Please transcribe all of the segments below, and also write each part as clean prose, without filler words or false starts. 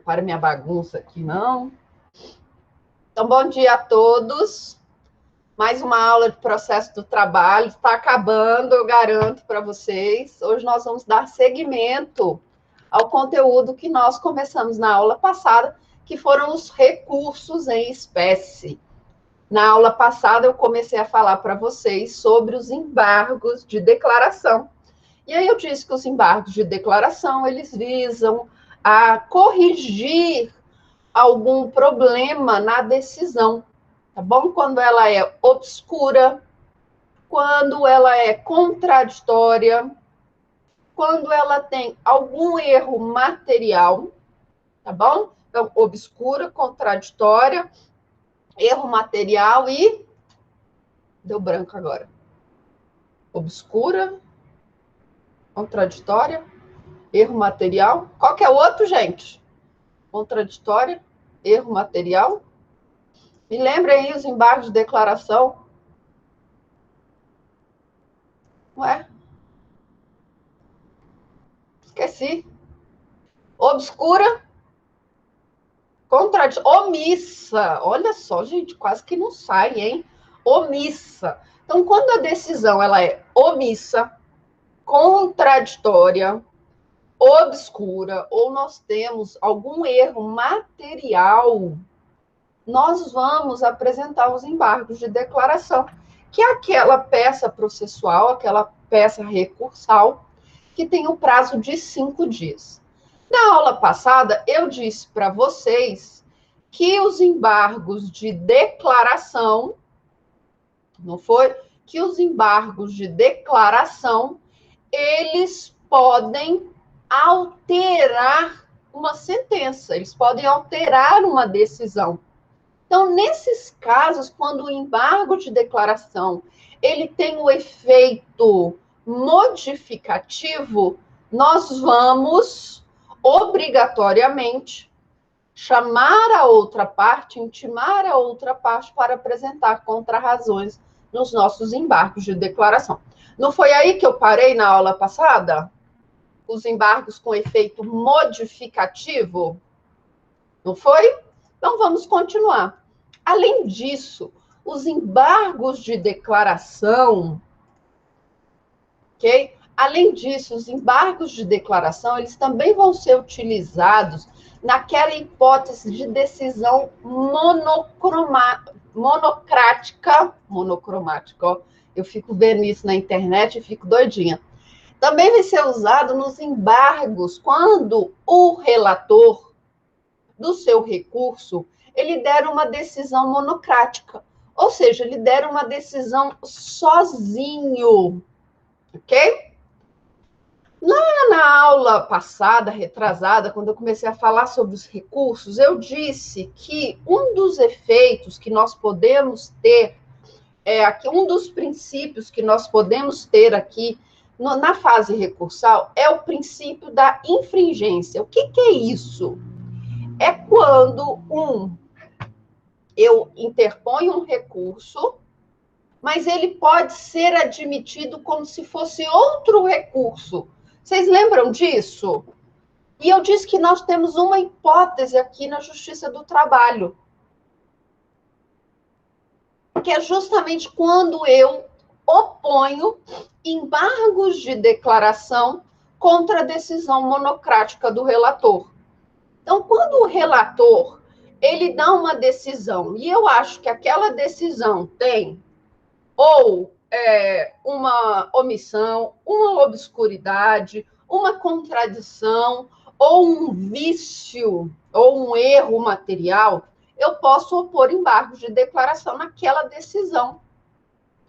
prepare minha bagunça aqui, não. Então, bom dia a todos. Mais uma aula de processo do trabalho. Está acabando, eu garanto para vocês. Hoje nós vamos dar seguimento ao conteúdo que nós começamos na aula passada, que foram os recursos em espécie. Na aula passada, eu comecei a falar para vocês sobre os embargos de declaração. E aí eu disse que os embargos de declaração, eles visam a corrigir algum problema na decisão, tá bom? Quando ela é obscura, quando ela é contraditória, quando ela tem algum erro material, tá bom? Então, obscura, contraditória, erro material e... Deu branco agora. Obscura, contraditória, erro material. Qual que é o outro, gente? Contraditória, erro material. Me lembrem aí os embargos de declaração. Ué? Esqueci. Obscura, contraditória, omissa. Olha só, gente, quase que não sai, hein? Omissa. Então, quando a decisão ela é omissa, contraditória, obscura, ou nós temos algum erro material, nós vamos apresentar os embargos de declaração, que é aquela peça processual, aquela peça recursal, que tem um prazo de 5 dias. Na aula passada, eu disse para vocês que os embargos de declaração, não foi? Que os embargos de declaração, eles podem alterar uma sentença, eles podem alterar uma decisão. Então, nesses casos, quando o embargo de declaração ele tem o efeito modificativo, nós vamos obrigatoriamente chamar a outra parte, intimar a outra parte para apresentar contrarrazões nos nossos embargos de declaração. Não foi aí que eu parei na aula passada? Os embargos com efeito modificativo? Não foi? Então, vamos continuar. Além disso, os embargos de declaração, ok? Além disso, os embargos de declaração, eles também vão ser utilizados naquela hipótese de decisão monocrática, ó. Eu fico vendo isso na internet e fico doidinha. Também vai ser usado nos embargos quando o relator do seu recurso, ele der uma decisão monocrática, ou seja, ele der uma decisão sozinho, ok? Lá na aula passada, retrasada, quando eu comecei a falar sobre os recursos, eu disse que um dos efeitos que nós podemos ter, um dos princípios que nós podemos ter aqui na fase recursal é o princípio da infringência. O que é isso? É quando eu interponho um recurso, mas ele pode ser admitido como se fosse outro recurso. Vocês lembram disso? E eu disse que nós temos uma hipótese aqui na Justiça do Trabalho, que é justamente quando eu oponho embargos de declaração contra a decisão monocrática do relator. Então, quando o relator ele dá uma decisão e eu acho que aquela decisão tem ou uma omissão, uma obscuridade, uma contradição, ou um vício, ou um erro material, eu posso opor embargos de declaração naquela decisão,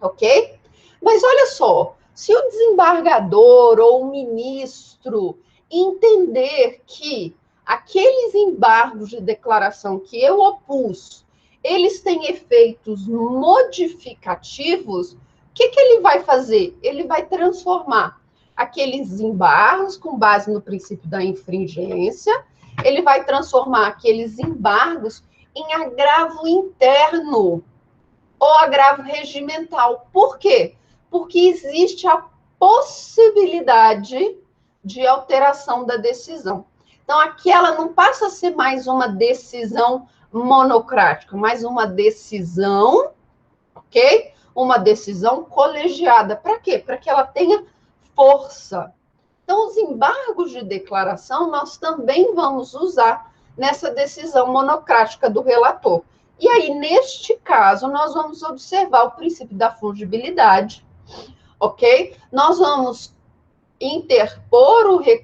ok? Mas olha só, se o desembargador ou o ministro entender que aqueles embargos de declaração que eu opus, eles têm efeitos modificativos, o que ele vai fazer? Ele vai transformar aqueles embargos com base no princípio da infringência, ele vai transformar aqueles embargos em agravo interno ou agravo regimental. Por quê? Porque existe a possibilidade de alteração da decisão. Então, aqui ela não passa a ser mais uma decisão monocrática, mas uma decisão, ok? Uma decisão colegiada. Para quê? Para que ela tenha força. Então, os embargos de declaração nós também vamos usar nessa decisão monocrática do relator. E aí, neste caso, nós vamos observar o princípio da fungibilidade, ok? Nós vamos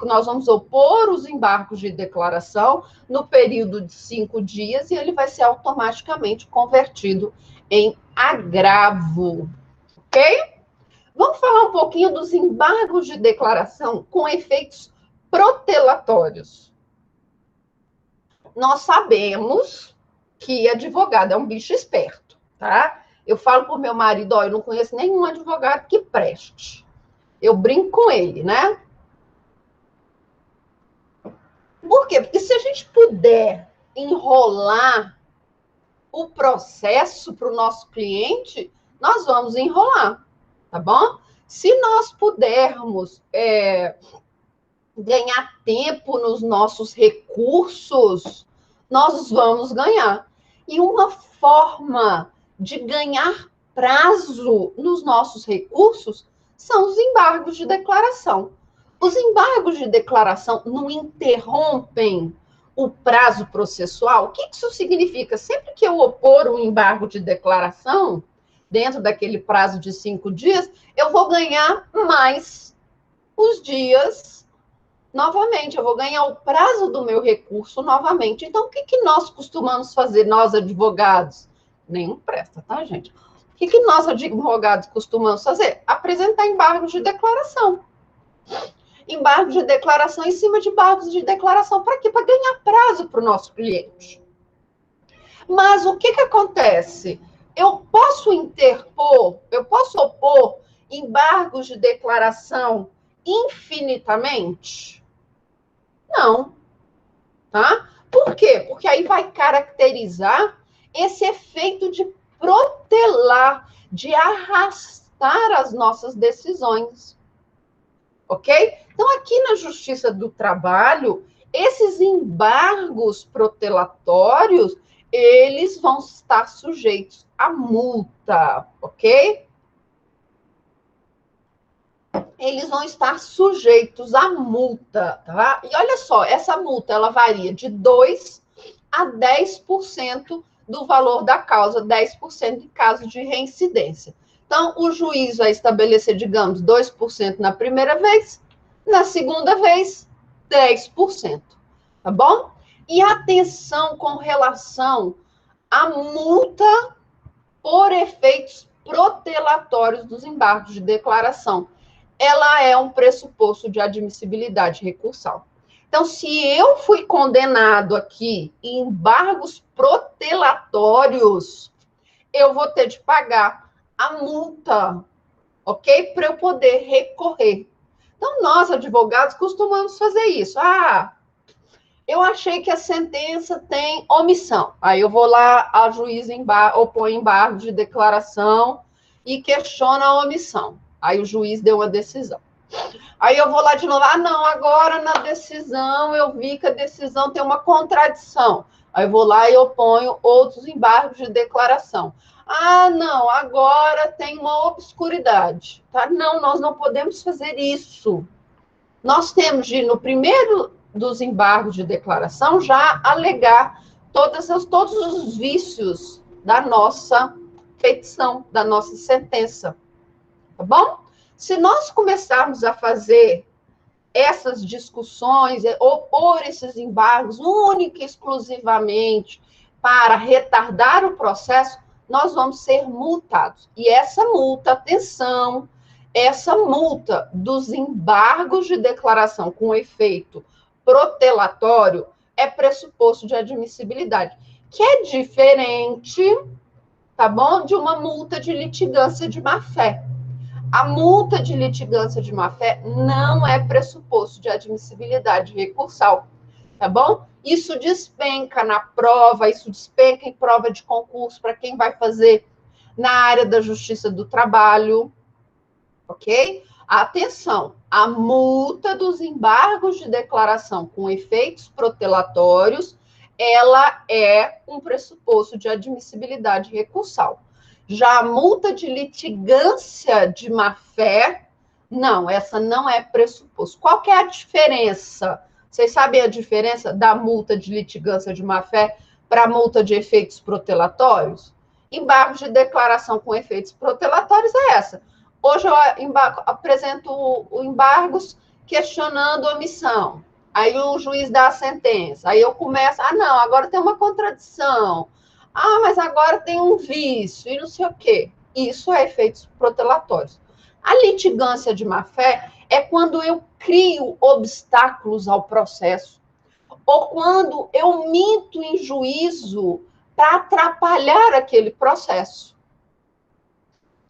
nós vamos opor os embargos de declaração no período de 5 dias e ele vai ser automaticamente convertido em agravo, ok? Vamos falar um pouquinho dos embargos de declaração com efeitos protelatórios. Nós sabemos que advogado é um bicho esperto, tá? Eu falo pro meu marido, ó, eu não conheço nenhum advogado que preste. Eu brinco com ele, né? Por quê? Porque se a gente puder enrolar o processo para o nosso cliente, nós vamos enrolar, tá bom? Se nós pudermos ganhar tempo nos nossos recursos, nós vamos ganhar. E uma forma de ganhar prazo nos nossos recursos são os embargos de declaração. Os embargos de declaração não interrompem o prazo processual. O que isso significa? Sempre que eu opor um embargo de declaração, dentro daquele prazo de 5 dias, eu vou ganhar mais os dias novamente, eu vou ganhar o prazo do meu recurso novamente. Então, o que nós costumamos fazer, nós advogados? Nenhum presta, tá, gente? O que nós advogados costumamos fazer? Apresentar embargos de declaração. Embargos de declaração em cima de embargos de declaração. Para quê? Para ganhar prazo para o nosso cliente. Mas o que acontece? Eu posso interpor, eu posso opor embargos de declaração infinitamente? Não, tá? Por quê? Porque aí vai caracterizar esse efeito de protelar, de arrastar as nossas decisões. Ok? Então, aqui na Justiça do Trabalho, esses embargos protelatórios, eles vão estar sujeitos à multa, ok? Eles vão estar sujeitos à multa, tá? E olha só, essa multa, ela varia de 2% a 10% do valor da causa, 10% em caso de reincidência. Então, o juiz vai estabelecer, digamos, 2% na primeira vez, na segunda vez, 10%, tá bom? E atenção com relação à multa por efeitos protelatórios dos embargos de declaração. Ela é um pressuposto de admissibilidade recursal. Então, se eu fui condenado aqui em embargos protelatórios, eu vou ter de pagar a multa, ok? Para eu poder recorrer. Então, nós, advogados, costumamos fazer isso. Ah, eu achei que a sentença tem omissão. Aí eu vou lá, a juiz opõe embargo de declaração e questiona a omissão. Aí o juiz deu uma decisão. Aí eu vou lá de novo. Ah, não, agora na decisão eu vi que a decisão tem uma contradição. Aí eu vou lá e oponho outros embargos de declaração. Ah, não, agora tem uma obscuridade. Tá? Não, nós não podemos fazer isso. Nós temos de, no primeiro dos embargos de declaração, já alegar todos os vícios da nossa petição, da nossa sentença. Tá bom? Se nós começarmos a fazer essas discussões, opor esses embargos única e exclusivamente para retardar o processo, nós vamos ser multados. E essa multa, atenção, essa multa dos embargos de declaração com efeito protelatório é pressuposto de admissibilidade, que é diferente, tá bom, de uma multa de litigância de má-fé. A multa de litigância de má-fé não é pressuposto de admissibilidade recursal, tá bom? Isso despenca na prova, isso despenca em prova de concurso para quem vai fazer na área da Justiça do Trabalho, ok? Atenção, a multa dos embargos de declaração com efeitos protelatórios, ela é um pressuposto de admissibilidade recursal. Já a multa de litigância de má-fé, não, essa não é pressuposto. Qual que é a diferença? Vocês sabem a diferença da multa de litigância de má-fé para a multa de efeitos protelatórios? Embargos de declaração com efeitos protelatórios é essa. Hoje eu apresento embargos questionando omissão. Aí o juiz dá a sentença. Aí eu começo, não, agora tem uma contradição. Mas agora tem um vício e não sei o quê. Isso é efeitos protelatórios. A litigância de má-fé é quando eu crio obstáculos ao processo ou quando eu minto em juízo para atrapalhar aquele processo.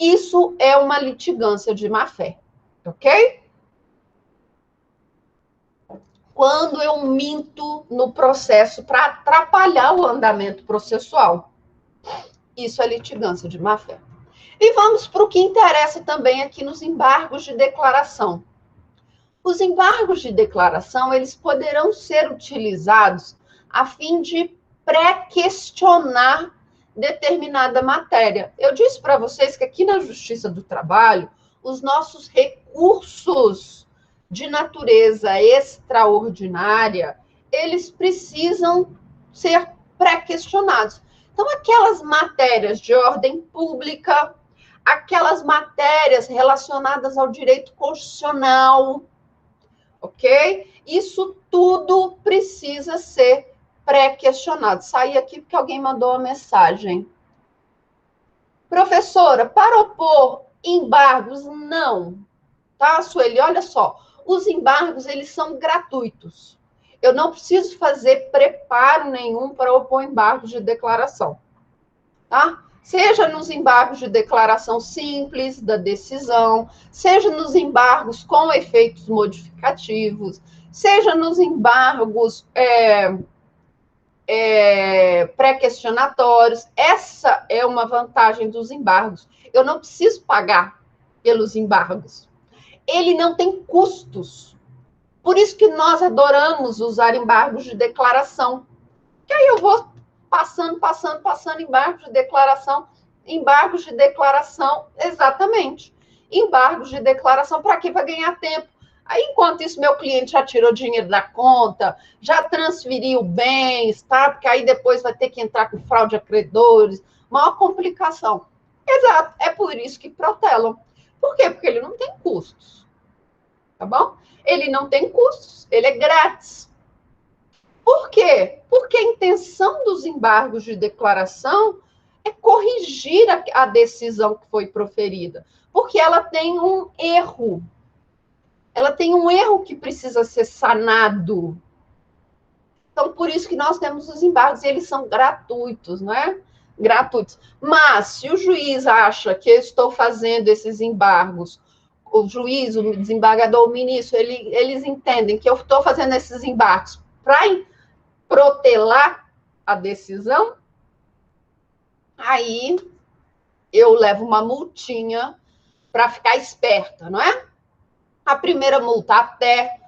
Isso é uma litigância de má-fé, ok? Quando eu minto no processo para atrapalhar o andamento processual. Isso é litigância de má-fé. E vamos para o que interessa também aqui nos embargos de declaração. Os embargos de declaração, eles poderão ser utilizados a fim de pré-questionar determinada matéria. Eu disse para vocês que aqui na Justiça do Trabalho, os nossos recursos de natureza extraordinária, eles precisam ser pré-questionados. Então, aquelas matérias de ordem pública, aquelas matérias relacionadas ao direito constitucional, ok? Isso tudo precisa ser pré-questionado. Saí aqui porque alguém mandou uma mensagem. Professora, para opor embargos, não. Tá, Sueli? Olha só. Os embargos, eles são gratuitos. Eu não preciso fazer preparo nenhum para opor embargos de declaração. Tá? Seja nos embargos de declaração simples da decisão, seja nos embargos com efeitos modificativos, seja nos embargos pré-questionatórios. Essa é uma vantagem dos embargos. Eu não preciso pagar pelos embargos. Ele não tem custos. Por isso que nós adoramos usar embargos de declaração. Que aí eu vou passando embargos de declaração, exatamente. Embargos de declaração, para quê? Para ganhar tempo. Aí, enquanto isso, meu cliente já tirou dinheiro da conta, já transferiu bens, tá? Porque aí depois vai ter que entrar com fraude a credores, maior complicação. Exato, é por isso que protelam. Por quê? Porque ele não tem custos, tá bom? Ele não tem custos, ele é grátis. Por quê? Porque a intenção dos embargos de declaração é corrigir a decisão que foi proferida, porque ela tem um erro. Ela tem um erro que precisa ser sanado. Então, por isso que nós temos os embargos, e eles são gratuitos, não é? Gratuitos. Mas, se o juiz acha que eu estou fazendo esses embargos, o juiz, o desembargador, o ministro, eles entendem que eu estou fazendo esses embargos para protelar a decisão, aí eu levo uma multinha para ficar esperta, não é? A primeira multa até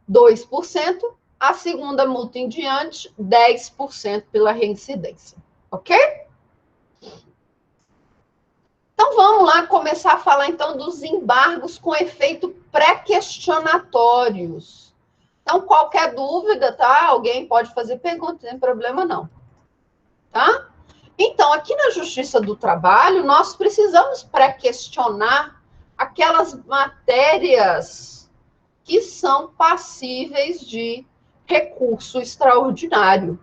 2%, a segunda multa em diante, 10% pela reincidência, ok? Então, vamos lá começar a falar, então, dos embargos com efeito pré-questionatórios. Então, qualquer dúvida, tá? Alguém pode fazer pergunta, não tem problema não. Tá? Então, aqui na Justiça do Trabalho, nós precisamos pré-questionar aquelas matérias que são passíveis de recurso extraordinário.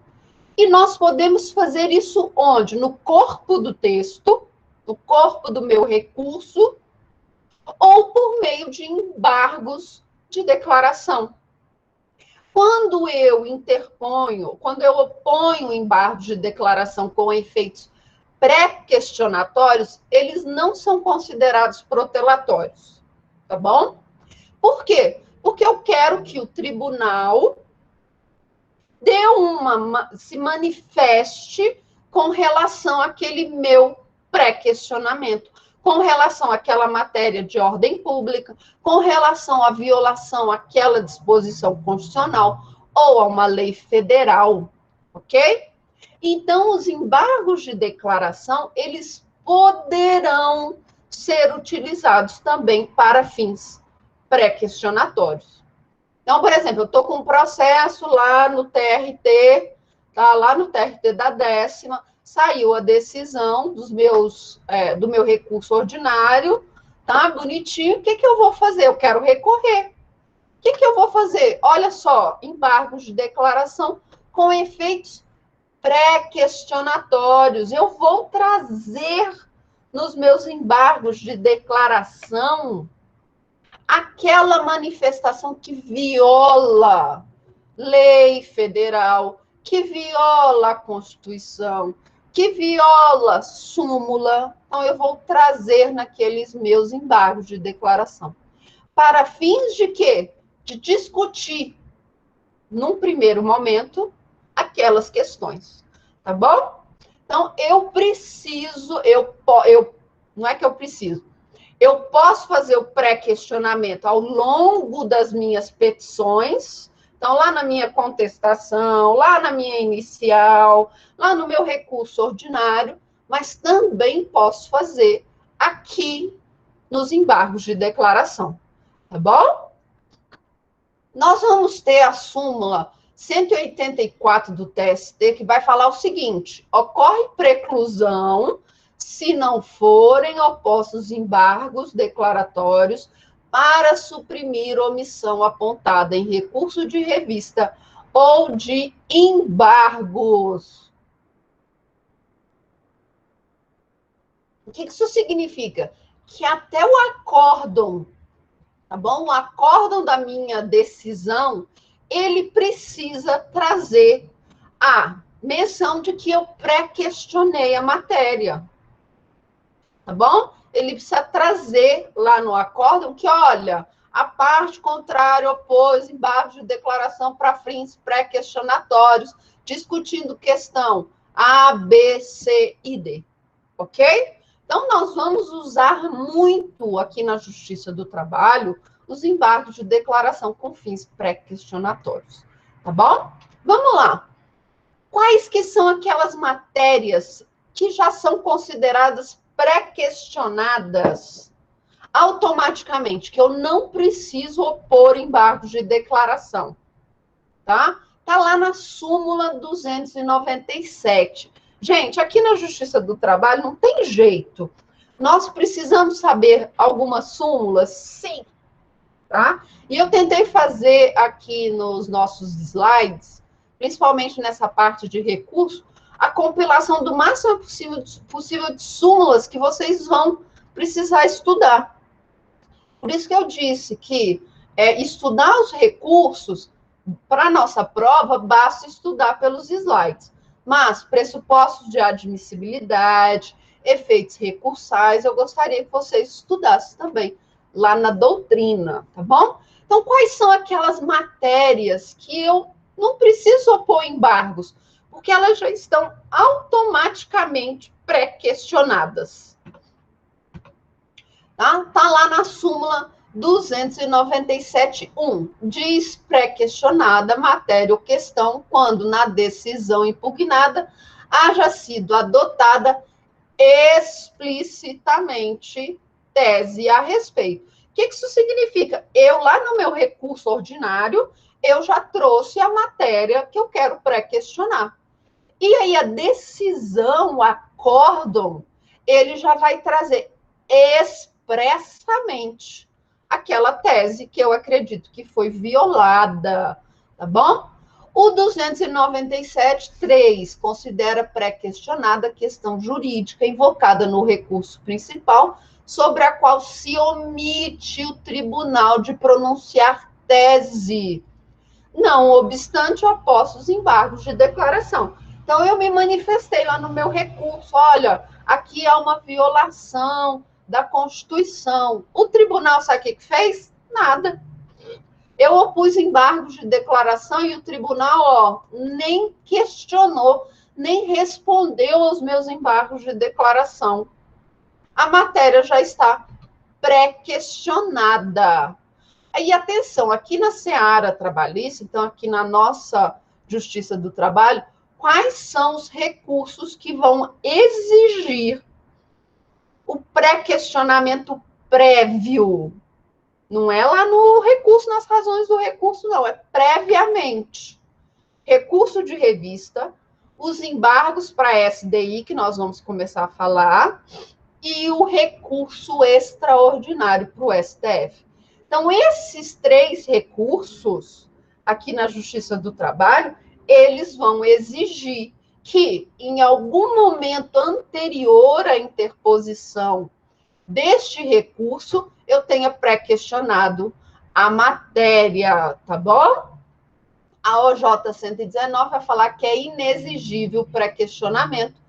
E nós podemos fazer isso onde? No corpo do texto, no corpo do meu recurso, ou por meio de embargos de declaração. Quando eu oponho embargos de declaração com efeitos pré-questionatórios, eles não são considerados protelatórios, tá bom? Por quê? Porque eu quero que o tribunal se manifeste com relação àquele meu pré-questionamento, com relação àquela matéria de ordem pública, com relação à violação àquela disposição constitucional ou a uma lei federal, ok? Então, os embargos de declaração, eles poderão ser utilizados também para fins pré-questionatórios. Então, por exemplo, eu estou com um processo lá no TRT, tá? Lá no TRT da 10ª, saiu a decisão do meu recurso ordinário, tá? Bonitinho. O que eu vou fazer? Eu quero recorrer. O que eu vou fazer? Olha só, embargos de declaração com efeitos pré-questionatórios. Eu vou trazer nos meus embargos de declaração aquela manifestação que viola lei federal, que viola a Constituição, que viola súmula. Então, eu vou trazer naqueles meus embargos de declaração. Para fins de quê? De discutir, num primeiro momento, aquelas questões. Tá bom? Então, não é que eu preciso, eu posso fazer o pré-questionamento ao longo das minhas petições. Então, lá na minha contestação, lá na minha inicial, lá no meu recurso ordinário, mas também posso fazer aqui nos embargos de declaração. Tá bom? Nós vamos ter a súmula 184 do TST, que vai falar o seguinte: ocorre preclusão se não forem opostos embargos declaratórios para suprimir omissão apontada em recurso de revista ou de embargos. O que isso significa? Que até o acórdão, tá bom? O acórdão da minha decisão, ele precisa trazer a menção de que eu pré-questionei a matéria. Tá bom? Ele precisa trazer lá no acórdão que, olha, a parte contrária opôs embargos de declaração para fins pré-questionatórios, discutindo questão A, B, C e D. Ok? Então, nós vamos usar muito aqui na Justiça do Trabalho os embargos de declaração com fins pré-questionatórios. Tá bom? Vamos lá. Quais que são aquelas matérias que já são consideradas pré-questionadas automaticamente, que eu não preciso opor embargos de declaração? Tá? Tá lá na súmula 297. Gente, aqui na Justiça do Trabalho não tem jeito. Nós precisamos saber algumas súmulas? Sim. Tá? E eu tentei fazer aqui nos nossos slides, principalmente nessa parte de recurso, a compilação do máximo possível de súmulas que vocês vão precisar estudar. Por isso que eu disse que estudar os recursos, para a nossa prova, basta estudar pelos slides. Mas pressupostos de admissibilidade, efeitos recursais, eu gostaria que vocês estudassem também lá na doutrina, tá bom? Então, quais são aquelas matérias que eu não preciso opor embargos, porque elas já estão automaticamente pré-questionadas? Tá lá na súmula 297.1. Diz pré-questionada matéria ou questão quando na decisão impugnada haja sido adotada explicitamente tese a respeito. O que isso significa? Eu, lá no meu recurso ordinário, eu já trouxe a matéria que eu quero pré-questionar. E aí a decisão, o acórdão, ele já vai trazer expressamente aquela tese que eu acredito que foi violada, tá bom? O 297.3 considera pré-questionada a questão jurídica invocada no recurso principal, sobre a qual se omite o tribunal de pronunciar tese, não obstante opostos embargos de declaração. Então, eu me manifestei lá no meu recurso, olha, aqui há uma violação da Constituição. O tribunal, sabe o que fez? Nada. Eu opus embargos de declaração e o tribunal, nem questionou, nem respondeu aos meus embargos de declaração. a matéria já está pré-questionada. E atenção, aqui na seara trabalhista, então aqui na nossa Justiça do Trabalho, quais são os recursos que vão exigir o pré-questionamento prévio? Não é lá no recurso, nas razões do recurso, não, é previamente. Recurso de revista, os embargos para a SDI, que nós vamos começar a falar, e o recurso extraordinário para o STF. Então, esses 3 recursos, aqui na Justiça do Trabalho, eles vão exigir que, em algum momento anterior à interposição deste recurso, eu tenha pré-questionado a matéria, tá bom? A OJ 119 vai falar que é inexigível o pré-questionamento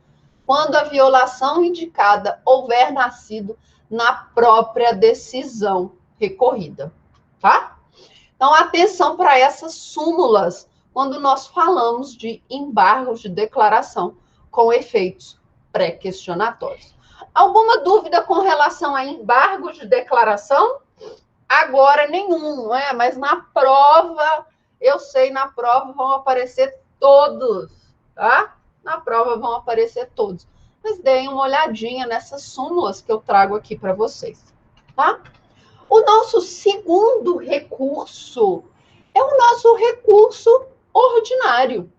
quando a violação indicada houver nascido na própria decisão recorrida, tá? Então, atenção para essas súmulas quando nós falamos de embargos de declaração com efeitos pré-questionatórios. Alguma dúvida com relação a embargos de declaração? Agora, nenhum, não é? Mas na prova, eu sei, na prova vão aparecer todos, tá? Na prova vão aparecer todos. Mas deem uma olhadinha nessas súmulas que eu trago aqui para vocês, tá? O nosso segundo recurso é o nosso recurso ordinário.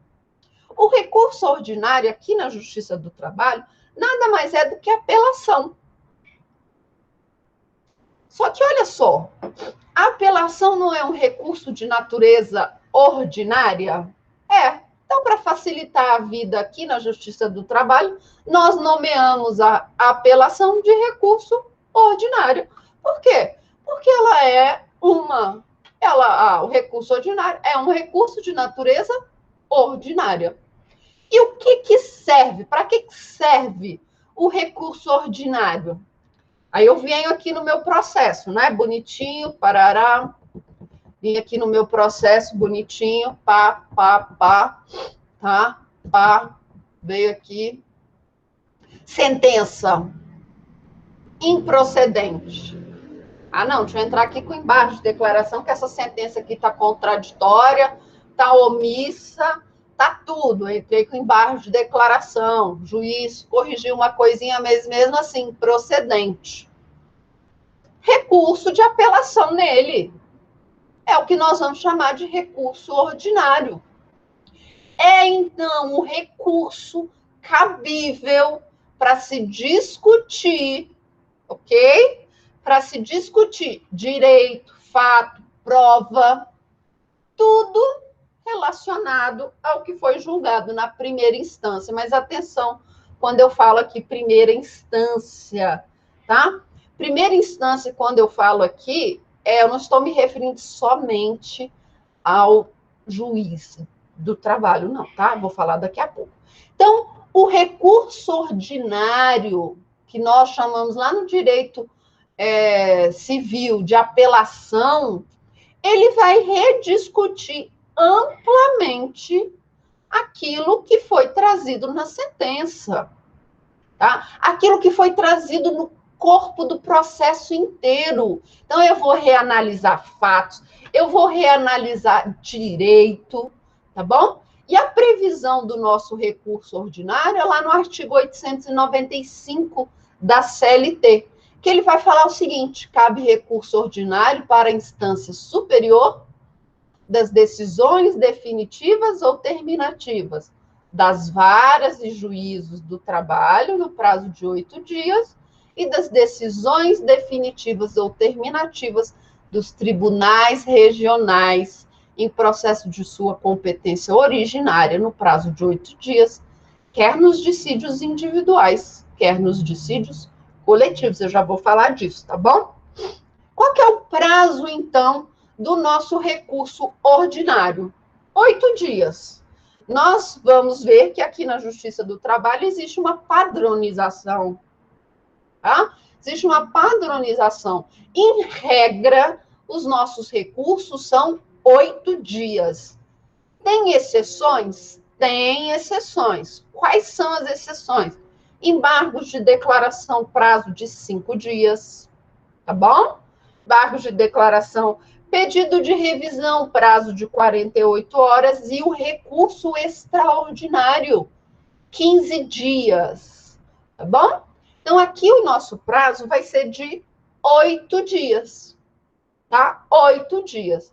O recurso ordinário aqui na Justiça do Trabalho nada mais é do que apelação. Só que olha só, a apelação não é um recurso de natureza ordinária? É. Então, para facilitar a vida aqui na Justiça do Trabalho, nós nomeamos a apelação de recurso ordinário. Por quê? Porque ela é o recurso ordinário é um recurso de natureza ordinária. E o que serve? Para que serve o recurso ordinário? Aí eu venho aqui no meu processo, né? Bonitinho, parará. Vim aqui no meu processo, bonitinho, pá, tá? Pá, veio aqui. Sentença improcedente. Ah, não, deixa eu entrar aqui com embargo de declaração, que essa sentença aqui está contraditória, está omissa, está tudo. Eu entrei com embargo de declaração, o juiz corrigiu uma coisinha, mas mesmo assim, procedente. Recurso de apelação nele. É o que nós vamos chamar de recurso ordinário. É, então, o recurso cabível para se discutir, ok? Para se discutir direito, fato, prova, tudo relacionado ao que foi julgado na primeira instância. Mas atenção, quando eu falo aqui primeira instância, tá? Primeira instância, quando eu falo aqui, eu não estou me referindo somente ao juiz do trabalho, não, tá? Vou falar daqui a pouco. Então, o recurso ordinário, que nós chamamos lá no direito civil de apelação, ele vai rediscutir amplamente aquilo que foi trazido na sentença, tá? Aquilo que foi trazido no corpo do processo inteiro. Então, eu vou reanalisar fatos, eu vou reanalisar direito, tá bom? E a previsão do nosso recurso ordinário é lá no artigo 895 da CLT, que ele vai falar o seguinte: cabe recurso ordinário para a instância superior das decisões definitivas ou terminativas das varas e juízos do trabalho no prazo de 8 dias e das decisões definitivas ou terminativas dos tribunais regionais em processo de sua competência originária no prazo de 8 dias, quer nos dissídios individuais, quer nos dissídios coletivos. Eu já vou falar disso, tá bom? Qual que é o prazo, então, do nosso recurso ordinário? 8 dias. Nós vamos ver que aqui na Justiça do Trabalho existe uma padronização, tá? Existe uma padronização. Em regra, os nossos recursos são 8 dias. Tem exceções? Tem exceções. Quais são as exceções? Embargos de declaração, prazo de 5 dias, tá bom? Embargos de declaração, pedido de revisão, prazo de 48 horas e o recurso extraordinário, 15 dias, tá bom? Então, aqui o nosso prazo vai ser de 8 dias, tá? 8 dias.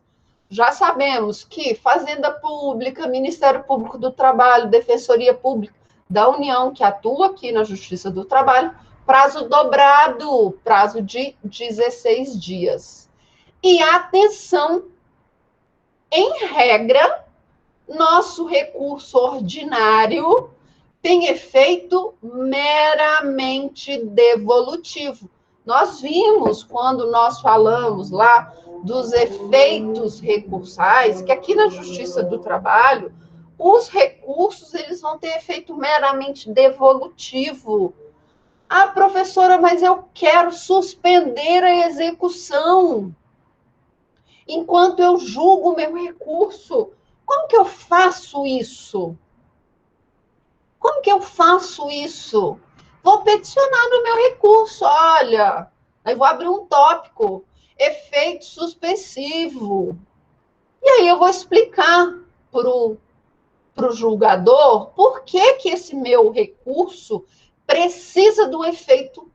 Já sabemos que Fazenda Pública, Ministério Público do Trabalho, Defensoria Pública da União, que atua aqui na Justiça do Trabalho, prazo dobrado, prazo de 16 dias. E atenção, em regra, nosso recurso ordinário tem efeito meramente devolutivo. Nós vimos, quando nós falamos lá dos efeitos recursais, que aqui na Justiça do Trabalho, os recursos eles vão ter efeito meramente devolutivo. Ah, professora, mas eu quero suspender a execução enquanto eu julgo o meu recurso. Como que eu faço isso? Como que eu faço isso? Vou peticionar no meu recurso, olha. Aí vou abrir um tópico, efeito suspensivo. E aí eu vou explicar para o julgador por que que esse meu recurso precisa do efeito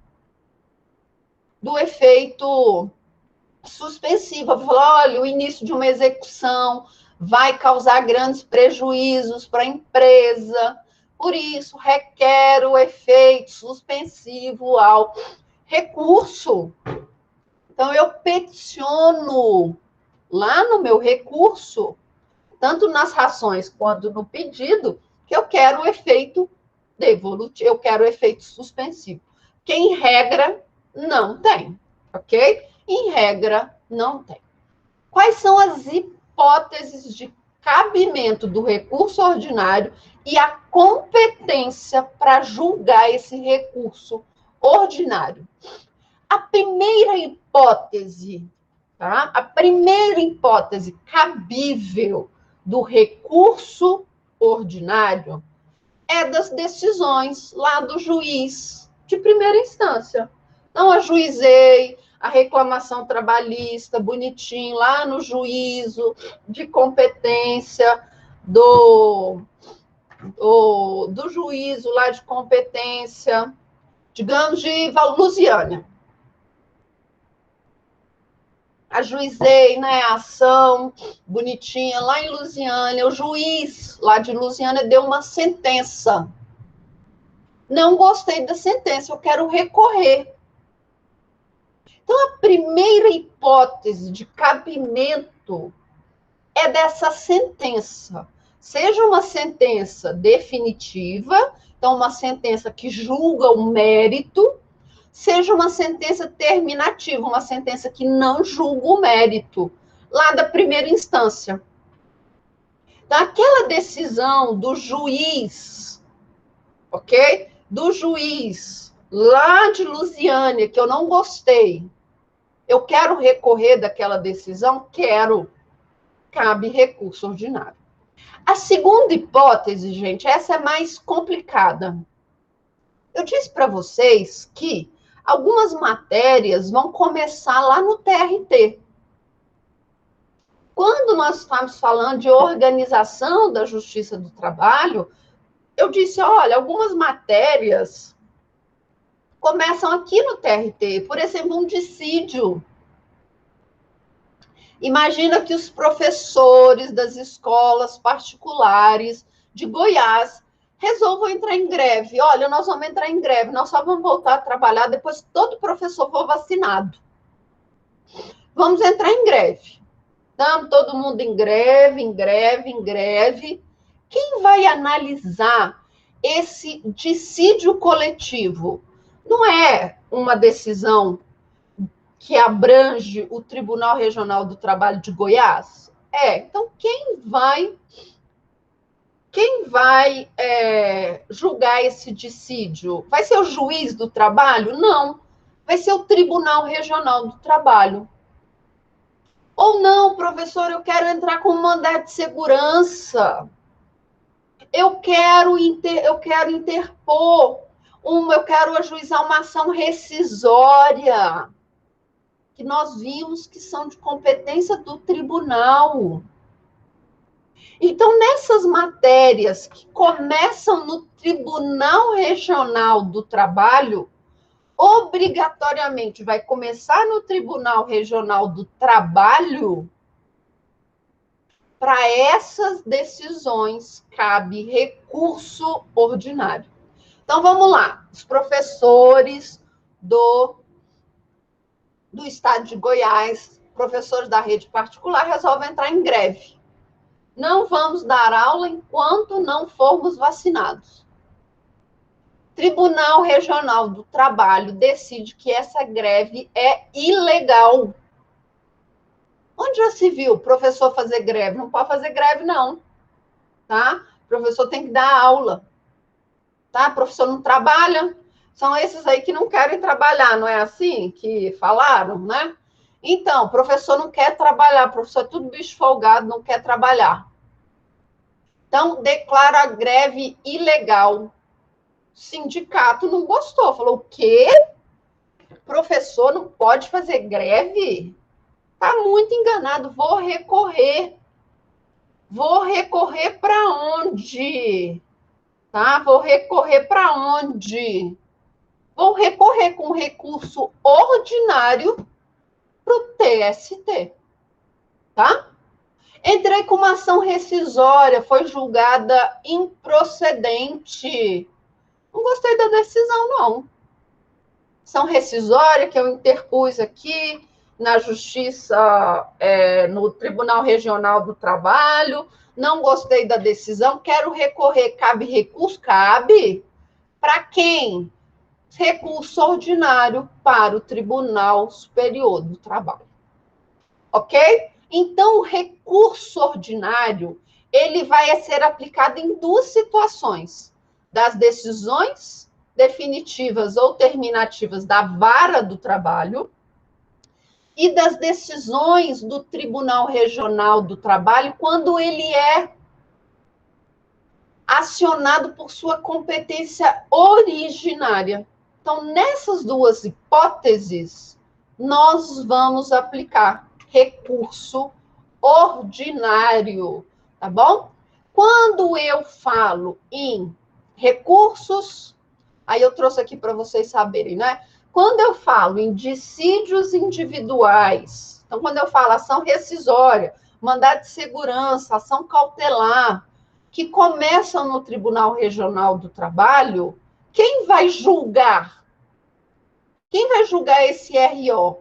suspensivo. Eu vou falar, olha, o início de uma execução vai causar grandes prejuízos para a empresa. Por isso, requer o efeito suspensivo ao recurso. Então, eu peticiono lá no meu recurso, tanto nas razões quanto no pedido, que eu quero o efeito devolutivo, eu quero o efeito suspensivo. Que, em regra, não tem, ok? Em regra, não tem. Quais são as hipóteses de cabimento do recurso ordinário e a competência para julgar esse recurso ordinário? A primeira hipótese, tá? A primeira hipótese cabível do recurso ordinário é das decisões lá do juiz de primeira instância. Então, ajuizei a reclamação trabalhista, bonitinho, lá no juízo de competência do juízo lá de competência, digamos, de Lusiânia. Ajuizei, né, a ação bonitinha lá em Lusiânia. O juiz lá de Lusiânia deu uma sentença. Não gostei da sentença, eu quero recorrer. Então, a primeira hipótese de cabimento é dessa sentença. Seja uma sentença definitiva, então uma sentença que julga o mérito, seja uma sentença terminativa, uma sentença que não julga o mérito, lá da primeira instância. Então, aquela decisão do juiz, ok? Do juiz lá de Lusiânia, que eu não gostei, eu quero recorrer daquela decisão? Quero. Cabe recurso ordinário. A segunda hipótese, gente, essa é mais complicada. Eu disse para vocês que algumas matérias vão começar lá no TRT. Quando nós estamos falando de organização da Justiça do Trabalho, eu disse, olha, algumas matérias começam aqui no TRT, por exemplo, um dissídio. Imagina que os professores das escolas particulares de Goiás resolvam entrar em greve. Olha, nós vamos entrar em greve, nós só vamos voltar a trabalhar depois que todo professor for vacinado. Vamos entrar em greve. Estamos todo mundo em greve, em greve, em greve. Quem vai analisar esse dissídio coletivo? Não é uma decisão que abrange o Tribunal Regional do Trabalho de Goiás? Então quem vai julgar esse dissídio? Vai ser o juiz do trabalho? Não. Vai ser o Tribunal Regional do Trabalho. Ou não, professor, eu quero entrar com um mandado de segurança. Eu quero interpor Eu quero ajuizar uma ação rescisória, que nós vimos que são de competência do tribunal. Então, nessas matérias que começam no Tribunal Regional do Trabalho, obrigatoriamente vai começar no Tribunal Regional do Trabalho. Para essas decisões cabe recurso ordinário. Então, vamos lá. Os professores do estado de Goiás, professores da rede particular, resolvem entrar em greve. Não vamos dar aula enquanto não formos vacinados. Tribunal Regional do Trabalho decide que essa greve é ilegal. Onde já se viu o professor fazer greve? Não pode fazer greve, não. Tá? O professor tem que dar aula. Tá? O professor não trabalha. São esses aí que não querem trabalhar, não é assim que falaram, né? Então, o professor não quer trabalhar, o professor é tudo bicho folgado, não quer trabalhar. Então, declara a greve ilegal. O sindicato não gostou, falou, o quê? Professor não pode fazer greve? Está muito enganado, vou recorrer. Vou recorrer para onde? Tá? Vou recorrer para onde? Vou recorrer com recurso ordinário para o TST. Tá? Entrei com uma ação rescisória, foi julgada improcedente. Não gostei da decisão, não. Ação rescisória que eu interpus aqui na Justiça, no Tribunal Regional do Trabalho, não gostei da decisão, quero recorrer, cabe recurso? Cabe. Para quem? Recurso ordinário para o Tribunal Superior do Trabalho. Ok? Então, o recurso ordinário, ele vai ser aplicado em duas situações. Das decisões definitivas ou terminativas da vara do trabalho e das decisões do Tribunal Regional do Trabalho, quando ele é acionado por sua competência originária. Então, nessas duas hipóteses, nós vamos aplicar recurso ordinário, tá bom? Quando eu falo em recursos, aí eu trouxe aqui para vocês saberem, né? Quando eu falo em dissídios individuais, então, quando eu falo ação rescisória, mandado de segurança, ação cautelar, que começam no Tribunal Regional do Trabalho, quem vai julgar? Quem vai julgar esse RO?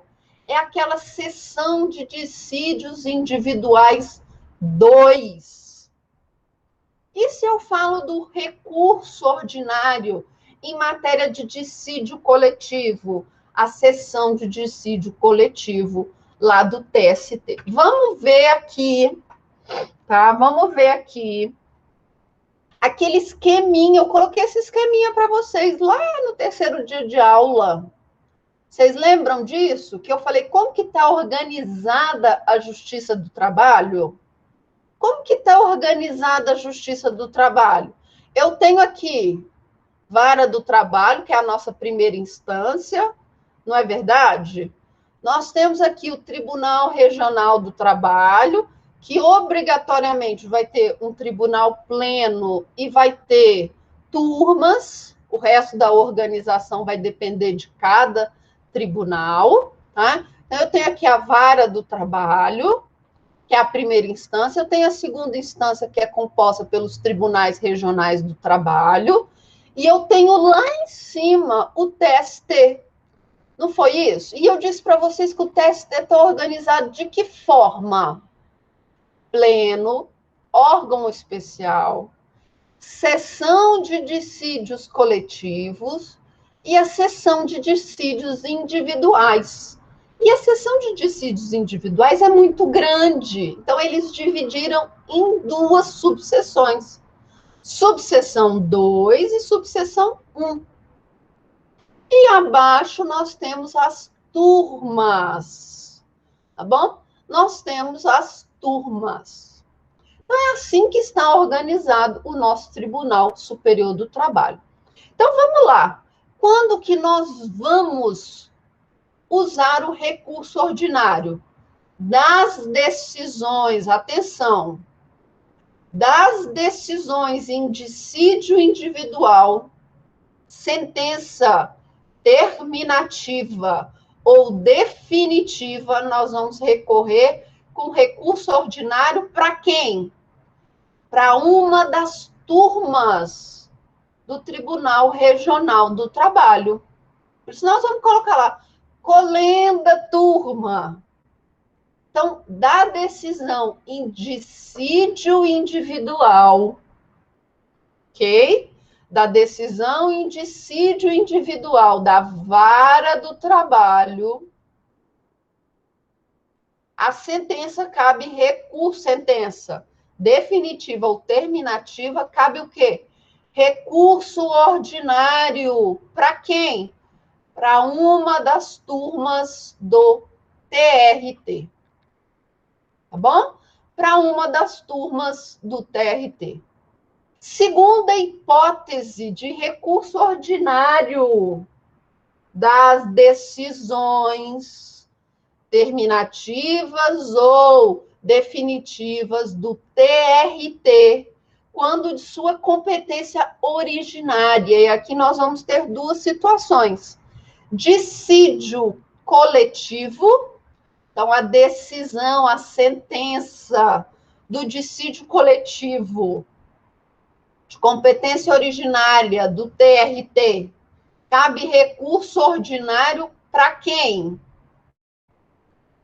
É aquela seção de dissídios individuais 2. E se eu falo do recurso ordinário em matéria de dissídio coletivo, a seção de dissídio coletivo lá do TST? Vamos ver aqui, tá? Vamos ver aqui aquele esqueminha, eu coloquei esse esqueminha para vocês lá no terceiro dia de aula. Vocês lembram disso? Que eu falei como que está organizada a Justiça do Trabalho? Como que está organizada a Justiça do Trabalho? Eu tenho aqui Vara do Trabalho, que é a nossa primeira instância, não é verdade? Nós temos aqui o Tribunal Regional do Trabalho, que obrigatoriamente vai ter um tribunal pleno e vai ter turmas, o resto da organização vai depender de cada tribunal, tá? Então, eu tenho aqui a Vara do Trabalho, que é a primeira instância, eu tenho a segunda instância, que é composta pelos tribunais regionais do trabalho, e eu tenho lá em cima o TST. Não foi isso? E eu disse para vocês que o TST está organizado de que forma? Pleno, órgão especial, sessão de dissídios coletivos e a sessão de dissídios individuais. E a sessão de dissídios individuais é muito grande, então eles dividiram em duas subseções. Subseção 2 e subseção 1. E abaixo nós temos as turmas, tá bom? Nós temos as turmas. Então, é assim que está organizado o nosso Tribunal Superior do Trabalho. Então, vamos lá. quando que nós vamos usar o recurso ordinário? Das decisões, atenção, das decisões em dissídio individual, sentença terminativa ou definitiva, nós vamos recorrer com recurso ordinário para quem? Para uma das turmas do Tribunal Regional do Trabalho. Por isso nós vamos colocar lá, colenda turma. Então, da decisão em dissídio individual, ok? Da decisão em dissídio individual da vara do trabalho, a sentença cabe recurso, sentença definitiva ou terminativa, cabe o quê? Recurso ordinário. Para quem? Para uma das turmas do TRT. Tá bom? Para uma das turmas do TRT. Segunda hipótese de recurso ordinário das decisões terminativas ou definitivas do TRT, quando de sua competência originária. E aqui nós vamos ter duas situações. Dissídio coletivo, então a decisão, a sentença do dissídio coletivo de competência originária do TRT, cabe recurso ordinário para quem?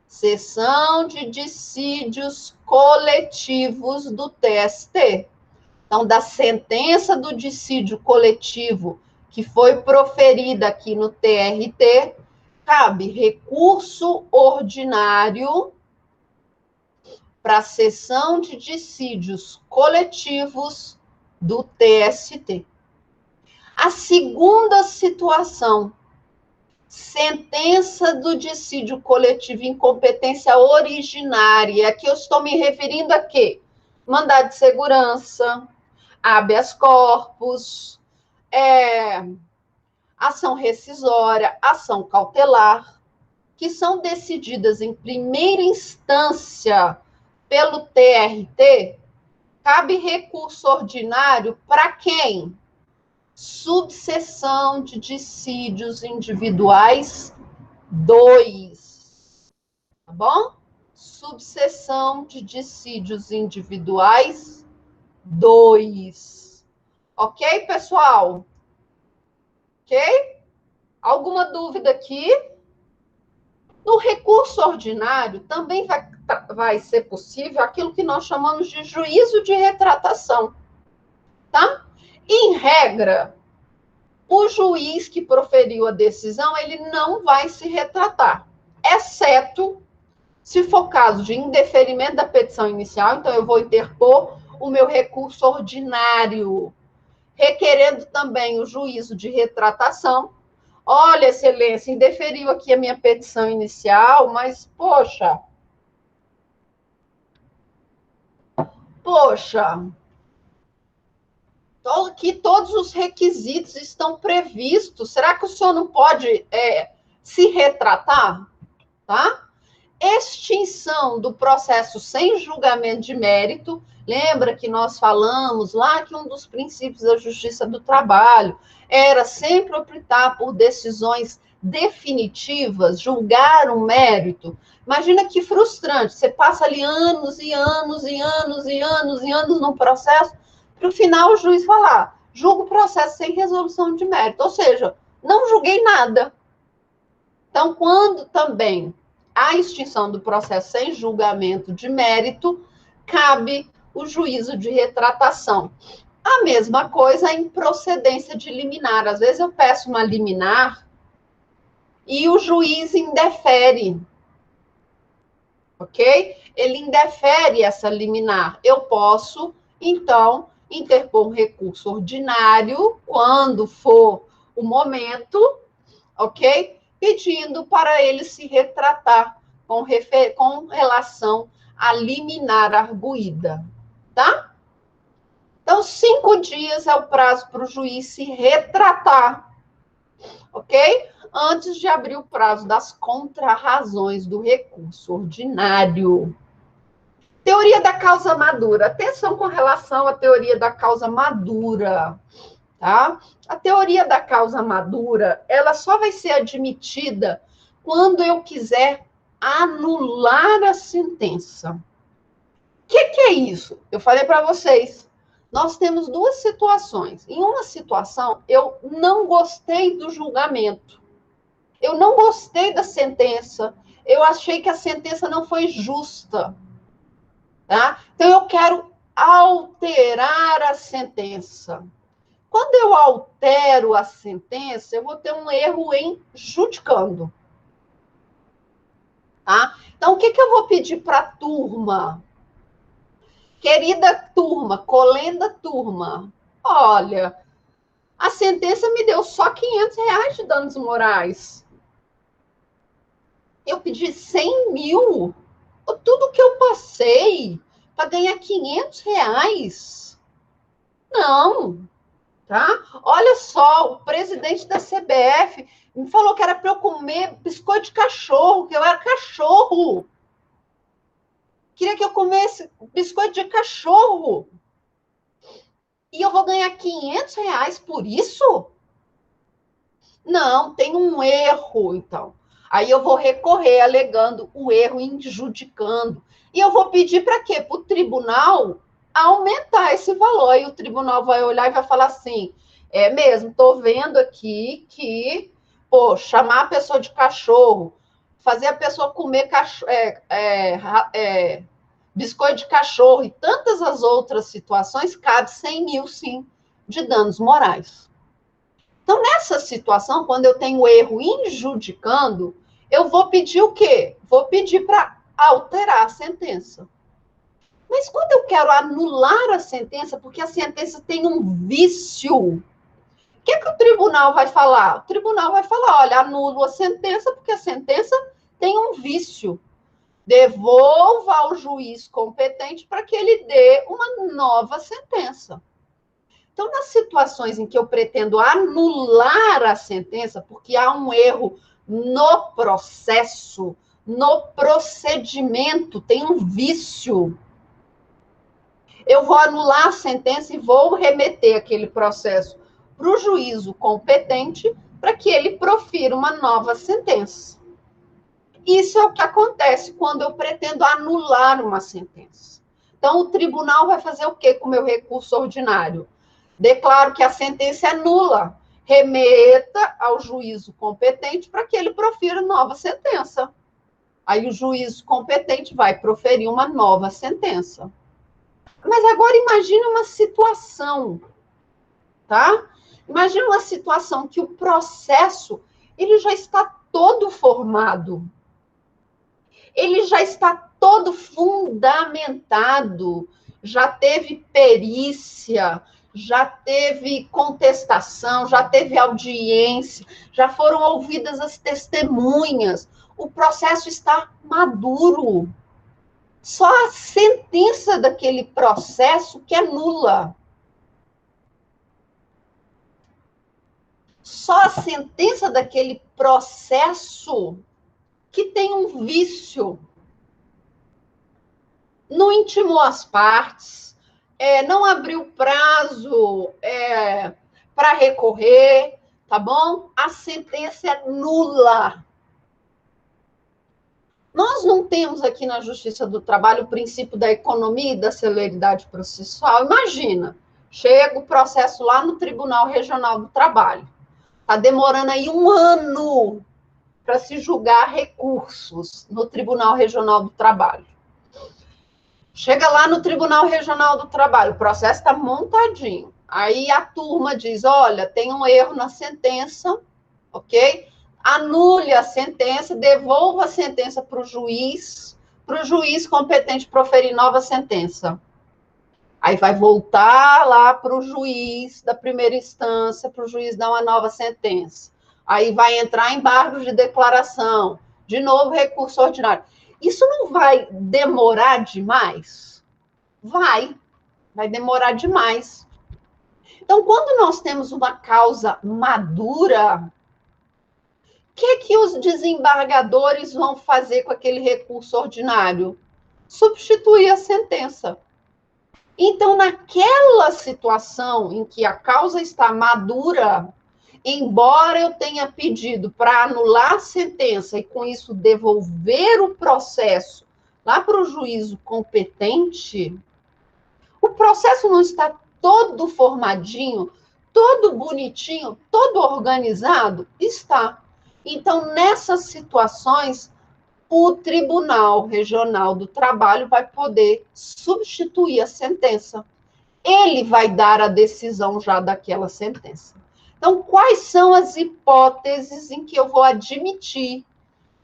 Seção de dissídios coletivos do TST. Então, da sentença do dissídio coletivo que foi proferida aqui no TRT, cabe recurso ordinário para a seção de dissídios coletivos do TST. A segunda situação, sentença do dissídio coletivo em competência originária. Aqui eu estou me referindo a quê? Mandado de segurança, habeas corpus, ação rescisória, ação cautelar, que são decididas em primeira instância pelo TRT, cabe recurso ordinário para quem? Subseção de dissídios individuais 2. Tá bom? Subseção de dissídios individuais 2. Ok, pessoal? Ok? Alguma dúvida aqui? No recurso ordinário, também vai ser possível aquilo que nós chamamos de juízo de retratação. Tá? Em regra, o juiz que proferiu a decisão, ele não vai se retratar, exceto se for caso de indeferimento da petição inicial, então eu vou interpor o meu recurso ordinário, requerendo também o juízo de retratação. Olha, excelência, indeferiu aqui a minha petição inicial, mas, poxa, aqui todos os requisitos estão previstos. Será que o senhor não pode se retratar? Tá? Extinção do processo sem julgamento de mérito. Lembra que nós falamos lá que um dos princípios da justiça do trabalho era sempre optar por decisões definitivas, julgar um mérito. Imagina que frustrante, você passa ali anos e anos e anos e anos e anos num processo, para o final o juiz falar, julgo o processo sem resolução de mérito, ou seja, não julguei nada. Então, quando também há extinção do processo sem julgamento de mérito, cabe o juízo de retratação. A mesma coisa em procedência de liminar. Às vezes eu peço uma liminar e o juiz indefere, ok? Ele indefere essa liminar. Eu posso, então, interpor um recurso ordinário, quando for o momento, ok? Pedindo para ele se retratar com relação à liminar arguída, tá? Então, 5 dias é o prazo para o juiz se retratar ok? Antes de abrir o prazo das contrarrazões do recurso ordinário. Teoria da causa madura. Atenção com relação à teoria da causa madura, tá? A teoria da causa madura, ela só vai ser admitida quando eu quiser anular a sentença. O que é isso? Eu falei para vocês, nós temos duas situações. Em uma situação, eu não gostei do julgamento. Eu não gostei da sentença. Eu achei que a sentença não foi justa. Tá? Então, eu quero alterar a sentença. Quando eu altero a sentença, eu vou ter um erro em judicando. Tá? Então, o que eu vou pedir para a turma? Querida turma, colenda turma, olha, a sentença me deu só R$ 500 de danos morais. Eu pedi 100 mil. Tudo que eu passei para ganhar R$ 500. Não, tá? Olha só, o presidente da CBF me falou que era para eu comer biscoito de cachorro, que eu era cachorro. Queria que eu comesse biscoito de cachorro. E eu vou ganhar R$ 500 por isso? Não, tem um erro, então. Aí eu vou recorrer alegando o erro, injudicando. E eu vou pedir para quê? Para o tribunal aumentar esse valor. E o tribunal vai olhar e vai falar assim, é mesmo, estou vendo aqui que, pô, chamar a pessoa de cachorro, fazer a pessoa comer biscoito de cachorro e tantas as outras situações, cabe 100 mil, sim, de danos morais. Então, nessa situação, quando eu tenho erro injudicando, eu vou pedir o quê? Vou pedir para alterar a sentença. Mas quando eu quero anular a sentença, porque a sentença tem um vício, o que o tribunal vai falar? O tribunal vai falar, olha, anulo a sentença, porque a sentença tem um vício. Devolva ao juiz competente para que ele dê uma nova sentença. Então, nas situações em que eu pretendo anular a sentença, porque há um erro no processo, no procedimento, tem um vício, eu vou anular a sentença e vou remeter aquele processo para o juízo competente para que ele profira uma nova sentença. Isso é o que acontece quando eu pretendo anular uma sentença. Então, o tribunal vai fazer o quê com o meu recurso ordinário? Declaro que a sentença é nula, remeta ao juízo competente para que ele profira nova sentença. Aí o juízo competente vai proferir uma nova sentença. Mas agora imagine uma situação, tá? Imagine uma situação que o processo ele já está todo formado. Ele já está todo fundamentado, já teve perícia, já teve contestação, já teve audiência, já foram ouvidas as testemunhas, o processo está maduro. Só a sentença daquele processo que é nula. Só a sentença daquele processo que tem um vício. Não intimou as partes, não abriu prazo para recorrer, tá bom? A sentença é nula. Nós não temos aqui na Justiça do Trabalho o princípio da economia e da celeridade processual. Imagina, chega o processo lá no Tribunal Regional do Trabalho. Está demorando aí 1 ano para se julgar recursos no Tribunal Regional do Trabalho. Chega lá no Tribunal Regional do Trabalho, o processo está montadinho. Aí a turma diz, olha, tem um erro na sentença, ok? Anule a sentença, devolva a sentença para o juiz competente proferir nova sentença. Aí vai voltar lá para o juiz da primeira instância, para o juiz dar uma nova sentença. Aí vai entrar embargos de declaração, de novo recurso ordinário. Isso não vai demorar demais? Vai demorar demais. Então, quando nós temos uma causa madura, que os desembargadores vão fazer com aquele recurso ordinário? Substituir a sentença. Então, naquela situação em que a causa está madura, embora eu tenha pedido para anular a sentença e, com isso, devolver o processo lá para o juízo competente, o processo não está todo formadinho, todo bonitinho, todo organizado? Está. Então, nessas situações, o Tribunal Regional do Trabalho vai poder substituir a sentença. Ele vai dar a decisão já daquela sentença. Então, quais são as hipóteses em que eu vou admitir,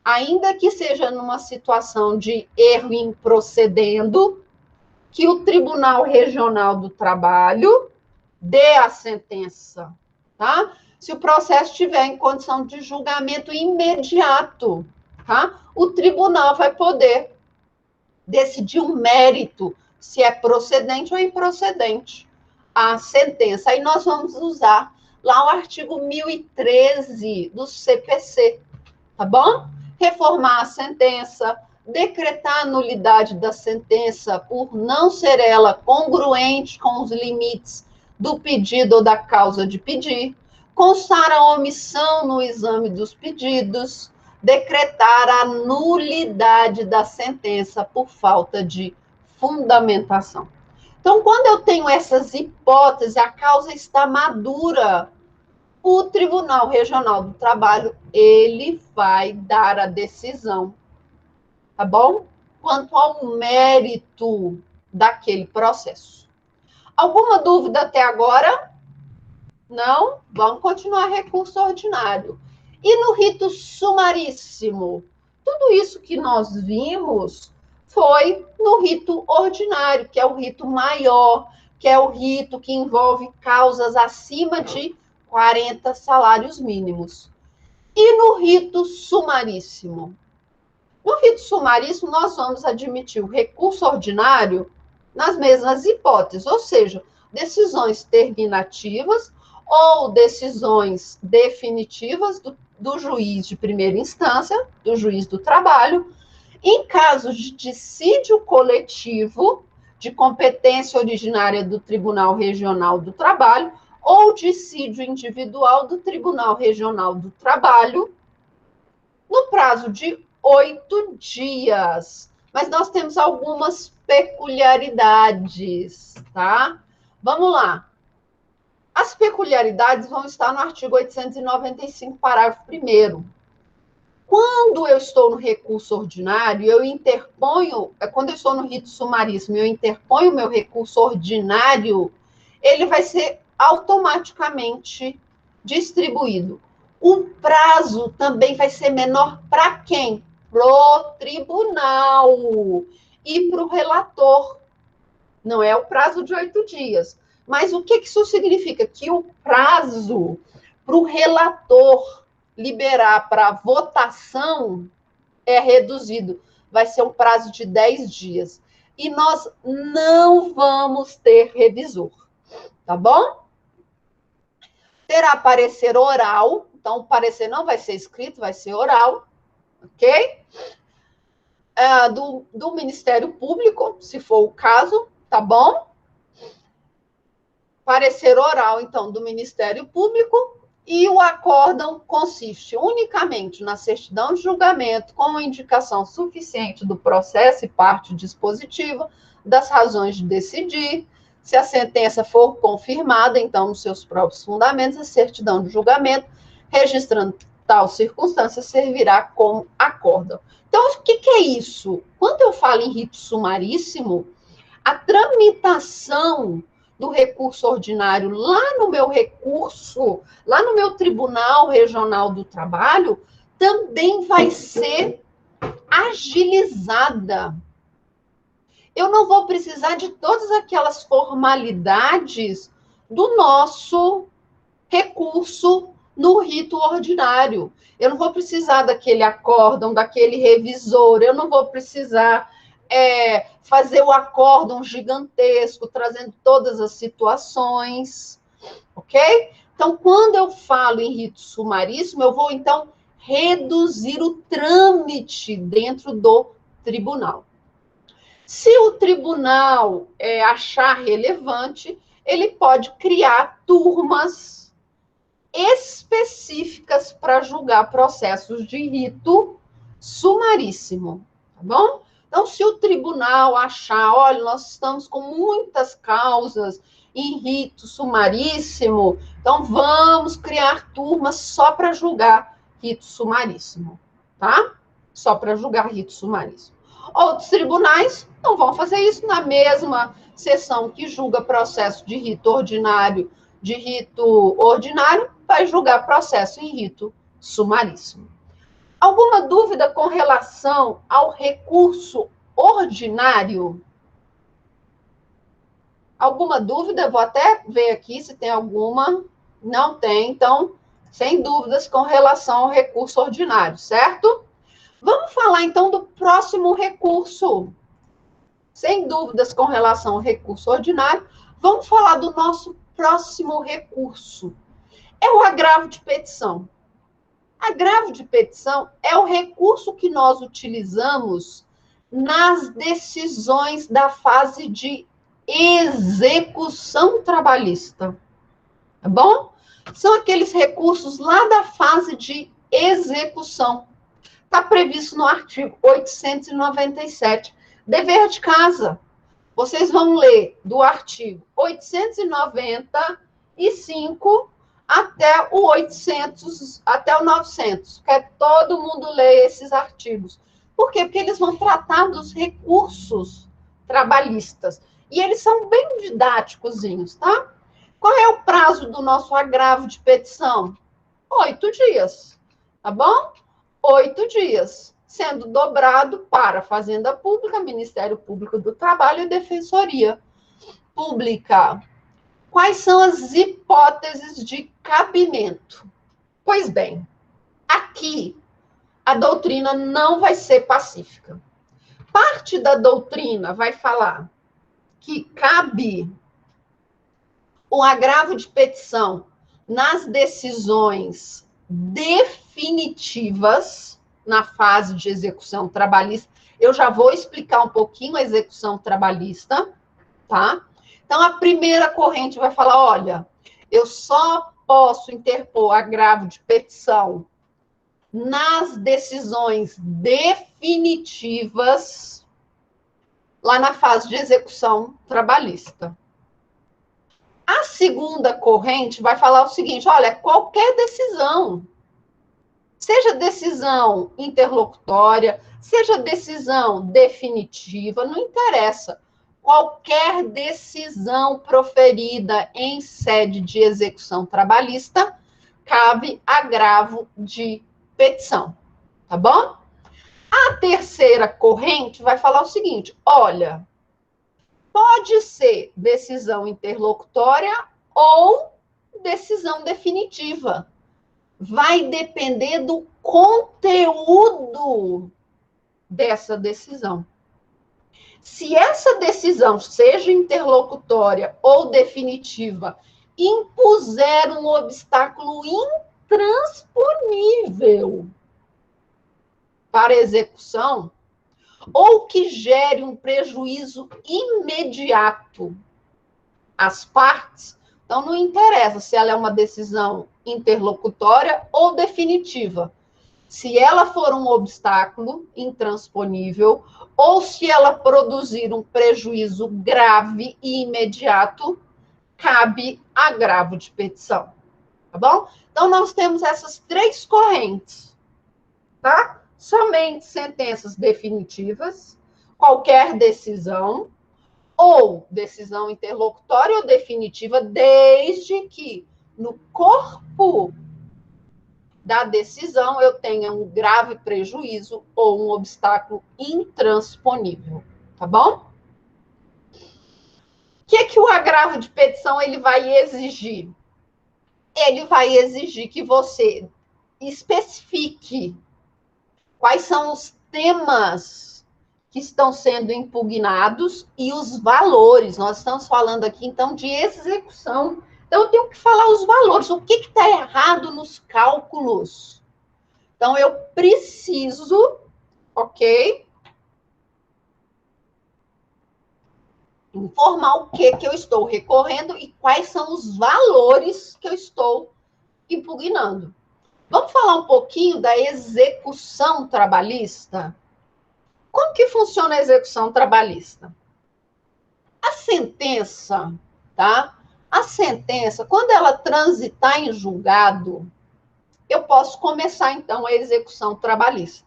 ainda que seja numa situação de erro improcedendo, que o Tribunal Regional do Trabalho dê a sentença, tá? Se o processo estiver em condição de julgamento imediato, tá? O tribunal vai poder decidir o mérito, se é procedente ou improcedente a sentença. Aí nós vamos usar lá o artigo 1013 do CPC, tá bom? Reformar a sentença, decretar a nulidade da sentença por não ser ela congruente com os limites do pedido ou da causa de pedir, constar a omissão no exame dos pedidos, decretar a nulidade da sentença por falta de fundamentação. Então, quando eu tenho essas hipóteses, a causa está madura, o Tribunal Regional do Trabalho, ele vai dar a decisão, tá bom? Quanto ao mérito daquele processo. Alguma dúvida até agora? Não? Vamos continuar recurso ordinário. E no rito sumaríssimo? Tudo isso que nós vimos foi no rito ordinário, que é o rito maior, que é o rito que envolve causas acima de 40 salários mínimos. E no rito sumaríssimo? No rito sumaríssimo, nós vamos admitir o recurso ordinário nas mesmas hipóteses, ou seja, decisões terminativas ou decisões definitivas do juiz de primeira instância, do juiz do trabalho, em caso de dissídio coletivo de competência originária do Tribunal Regional do Trabalho ou dissídio individual do Tribunal Regional do Trabalho, no prazo de 8 dias. Mas nós temos algumas peculiaridades, tá? Vamos lá. As peculiaridades vão estar no artigo 895, parágrafo 1º. Quando eu estou no recurso ordinário, eu interponho, quando eu estou no rito sumaríssimo, eu interponho o meu recurso ordinário, ele vai ser automaticamente distribuído. O prazo também vai ser menor para quem? Pro tribunal e para o relator. Não é o prazo de 8 dias. Mas o que isso significa? Que o prazo para o relator liberar para votação é reduzido. Vai ser um prazo de 10 dias. E nós não vamos ter revisor. Tá bom? Terá parecer oral. Então, o parecer não vai ser escrito, vai ser oral. Ok? Do Ministério Público, se for o caso, tá bom? Parecer oral, então, do Ministério Público, e o acórdão consiste unicamente na certidão de julgamento com a indicação suficiente do processo e parte dispositiva, das razões de decidir. Se a sentença for confirmada, então, nos seus próprios fundamentos, a certidão de julgamento, registrando tal circunstância, servirá como acórdão. Então, o que é isso? Quando eu falo em rito sumaríssimo, a tramitação do recurso ordinário lá no meu recurso, lá no meu Tribunal Regional do Trabalho, também vai ser agilizada. Eu não vou precisar de todas aquelas formalidades do nosso recurso no rito ordinário. Eu não vou precisar daquele acórdão, daquele revisor, eu não vou precisar fazer o acórdão gigantesco, trazendo todas as situações, ok? Então, quando eu falo em rito sumaríssimo, eu vou, então, reduzir o trâmite dentro do tribunal. Se o tribunal achar relevante, ele pode criar turmas específicas para julgar processos de rito sumaríssimo, tá bom? Então, se o tribunal achar, olha, nós estamos com muitas causas em rito sumaríssimo, então vamos criar turmas só para julgar rito sumaríssimo, tá? Só para julgar rito sumaríssimo. Outros tribunais não vão fazer isso na mesma sessão que julga processo de rito ordinário, vai julgar processo em rito sumaríssimo. Alguma dúvida com relação ao recurso ordinário? Alguma dúvida? Vou até ver aqui se tem alguma. Não tem, então, sem dúvidas com relação ao recurso ordinário, certo? Vamos falar, então, do próximo recurso. Sem dúvidas com relação ao recurso ordinário, vamos falar do nosso próximo recurso. É o agravo de petição. Agravo de petição é o recurso que nós utilizamos nas decisões da fase de execução trabalhista. Tá bom? São aqueles recursos lá da fase de execução. Está previsto no artigo 897. Dever de casa. Vocês vão ler do artigo 895 até o 800, até o 900. Quer todo mundo ler esses artigos. Por quê? Porque eles vão tratar dos recursos trabalhistas. E eles são bem didáticozinhos, tá? Qual é o prazo do nosso agravo de petição? 8 dias, tá bom? 8 dias, sendo dobrado para Fazenda Pública, Ministério Público do Trabalho e Defensoria Pública. Quais são as hipóteses de cabimento? Pois bem, aqui a doutrina não vai ser pacífica. Parte da doutrina vai falar que cabe o agravo de petição nas decisões definitivas, na fase de execução trabalhista. Eu já vou explicar um pouquinho a execução trabalhista, tá? Então, a primeira corrente vai falar, olha, eu só posso interpor agravo de petição nas decisões definitivas, lá na fase de execução trabalhista. A segunda corrente vai falar o seguinte, olha, qualquer decisão, seja decisão interlocutória, seja decisão definitiva, não interessa. Qualquer decisão proferida em sede de execução trabalhista, cabe agravo de petição, tá bom? A terceira corrente vai falar o seguinte, olha, pode ser decisão interlocutória ou decisão definitiva. Vai depender do conteúdo dessa decisão. Se essa decisão, seja interlocutória ou definitiva, impuser um obstáculo intransponível para execução, ou que gere um prejuízo imediato às partes, então não interessa se ela é uma decisão interlocutória ou definitiva. Se ela for um obstáculo intransponível, ou se ela produzir um prejuízo grave e imediato, cabe agravo de petição. Tá bom? Então, nós temos essas três correntes, tá? Somente sentenças definitivas, qualquer decisão, ou decisão interlocutória ou definitiva, desde que no corpo da decisão eu tenha um grave prejuízo ou um obstáculo intransponível, tá bom? O que o agravo de petição ele vai exigir? Ele vai exigir que você especifique quais são os temas que estão sendo impugnados e os valores. Nós estamos falando aqui, então, de execução. Então, eu tenho que falar os valores. O que está errado nos cálculos? Então, eu preciso, ok? Informar o que eu estou recorrendo e quais são os valores que eu estou impugnando. Vamos falar um pouquinho da execução trabalhista? Como que funciona a execução trabalhista? A sentença, tá? A sentença, quando ela transitar em julgado, eu posso começar, então, a execução trabalhista.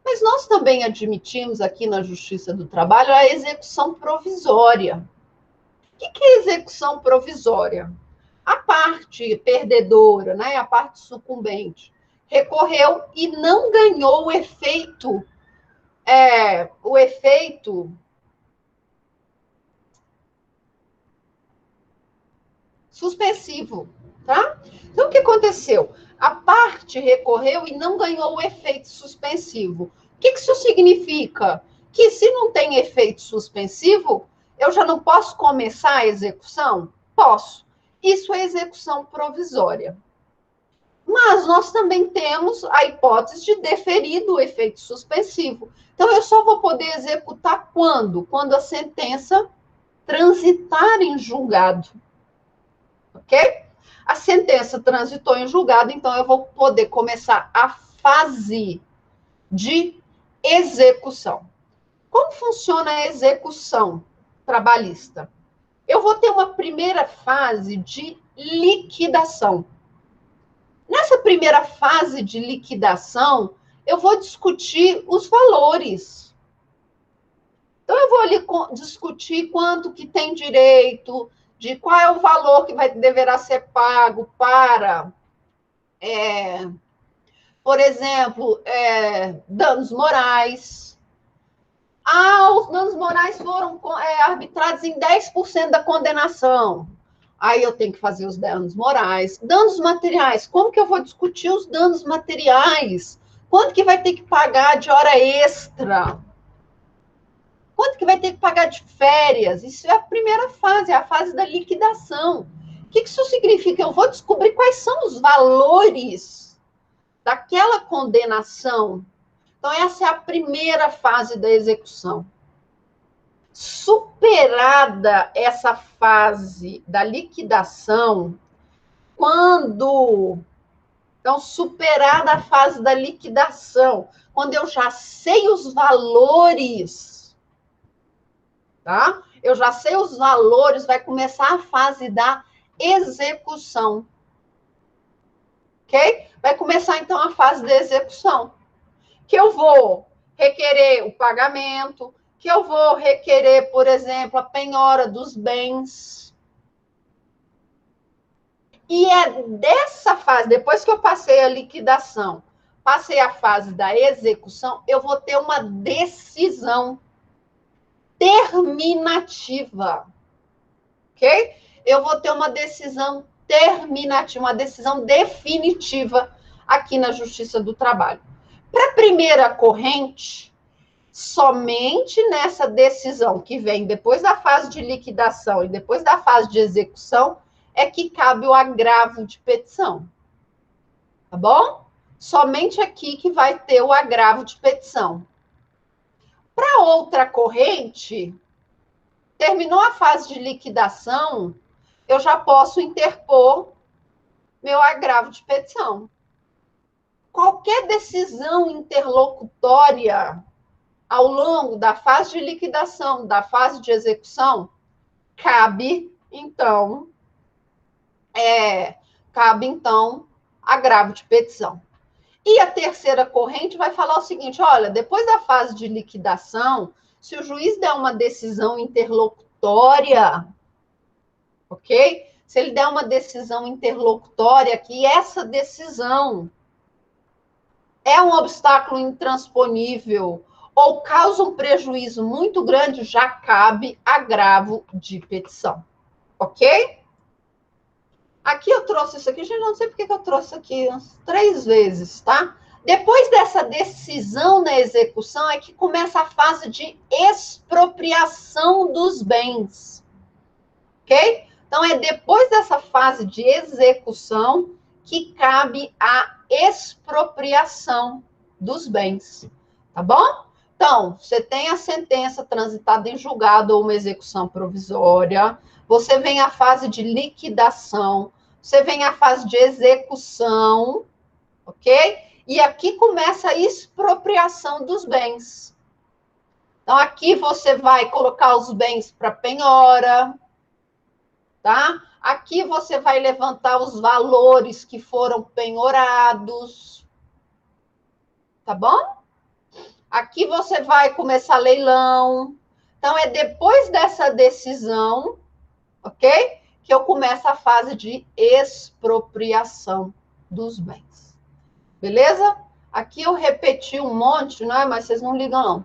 Mas nós também admitimos aqui na Justiça do Trabalho a execução provisória. O que é execução provisória? A parte perdedora, né, a parte sucumbente, recorreu e não ganhou o efeito suspensivo, tá? Então, o que aconteceu? A parte recorreu e não ganhou o efeito suspensivo. O que isso significa? Que se não tem efeito suspensivo, eu já não posso começar a execução? Posso. Isso é execução provisória. Mas nós também temos a hipótese de deferir do efeito suspensivo. Então, eu só vou poder executar quando? Quando a sentença transitar em julgado. Ok? A sentença transitou em julgado, então eu vou poder começar a fase de execução. Como funciona a execução trabalhista? Eu vou ter uma primeira fase de liquidação. Nessa primeira fase de liquidação, eu vou discutir os valores. Então, eu vou ali discutir quanto que tem direito, de qual é o valor que deverá ser pago para, por exemplo, danos morais. Os danos morais foram arbitrados em 10% da condenação. Aí eu tenho que fazer os danos morais. Danos materiais, como que eu vou discutir os danos materiais? Quanto que vai ter que pagar de hora extra? Quanto que vai ter que pagar de férias? Isso é a primeira fase, é a fase da liquidação. O que isso significa? Eu vou descobrir quais são os valores daquela condenação. Então, essa é a primeira fase da execução. Superada essa fase da liquidação, então, superada a fase da liquidação, quando eu já sei os valores, tá? Eu já sei os valores, vai começar a fase da execução. Ok? Vai começar, então, a fase da execução. Que eu vou requerer o pagamento, que eu vou requerer, por exemplo, a penhora dos bens. E é dessa fase, depois que eu passei a liquidação, passei a fase da execução, eu vou ter uma decisão terminativa. Ok? Eu vou ter uma decisão terminativa, uma decisão definitiva aqui na Justiça do Trabalho. Para a primeira corrente, somente nessa decisão que vem depois da fase de liquidação e depois da fase de execução é que cabe o agravo de petição. Tá bom? Somente aqui que vai ter o agravo de petição. Para outra corrente, terminou a fase de liquidação, eu já posso interpor meu agravo de petição. Qualquer decisão interlocutória ao longo da fase de liquidação, da fase de execução, cabe, então, agravo de petição. E a terceira corrente vai falar o seguinte, olha, depois da fase de liquidação, se o juiz der uma decisão interlocutória, ok? Se ele der uma decisão interlocutória, que essa decisão é um obstáculo intransponível ou causa um prejuízo muito grande, já cabe agravo de petição. Ok? Aqui eu trouxe isso aqui, gente, não sei porque que eu trouxe aqui umas 3 vezes, tá? Depois dessa decisão na execução é que começa a fase de expropriação dos bens. Ok? Então, é depois dessa fase de execução que cabe a expropriação dos bens, tá bom? Então, você tem a sentença transitada em julgado ou uma execução provisória, você vem à fase de liquidação, você vem à fase de execução, ok? E aqui começa a expropriação dos bens. Então, aqui você vai colocar os bens para penhora, tá? Aqui você vai levantar os valores que foram penhorados, tá bom? Aqui você vai começar leilão. Então, é depois dessa decisão, ok? Que eu começo a fase de expropriação dos bens. Beleza? Aqui eu repeti um monte, não é? Mas vocês não ligam, não.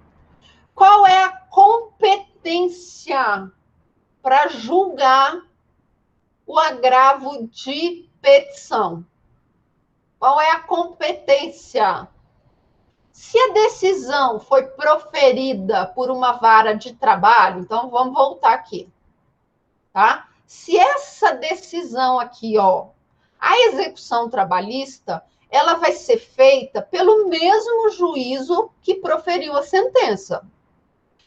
Qual é a competência para julgar o agravo de petição? Qual é a competência? Se a decisão foi proferida por uma vara de trabalho, então vamos voltar aqui, tá? Se essa decisão aqui, ó, a execução trabalhista, ela vai ser feita pelo mesmo juízo que proferiu a sentença.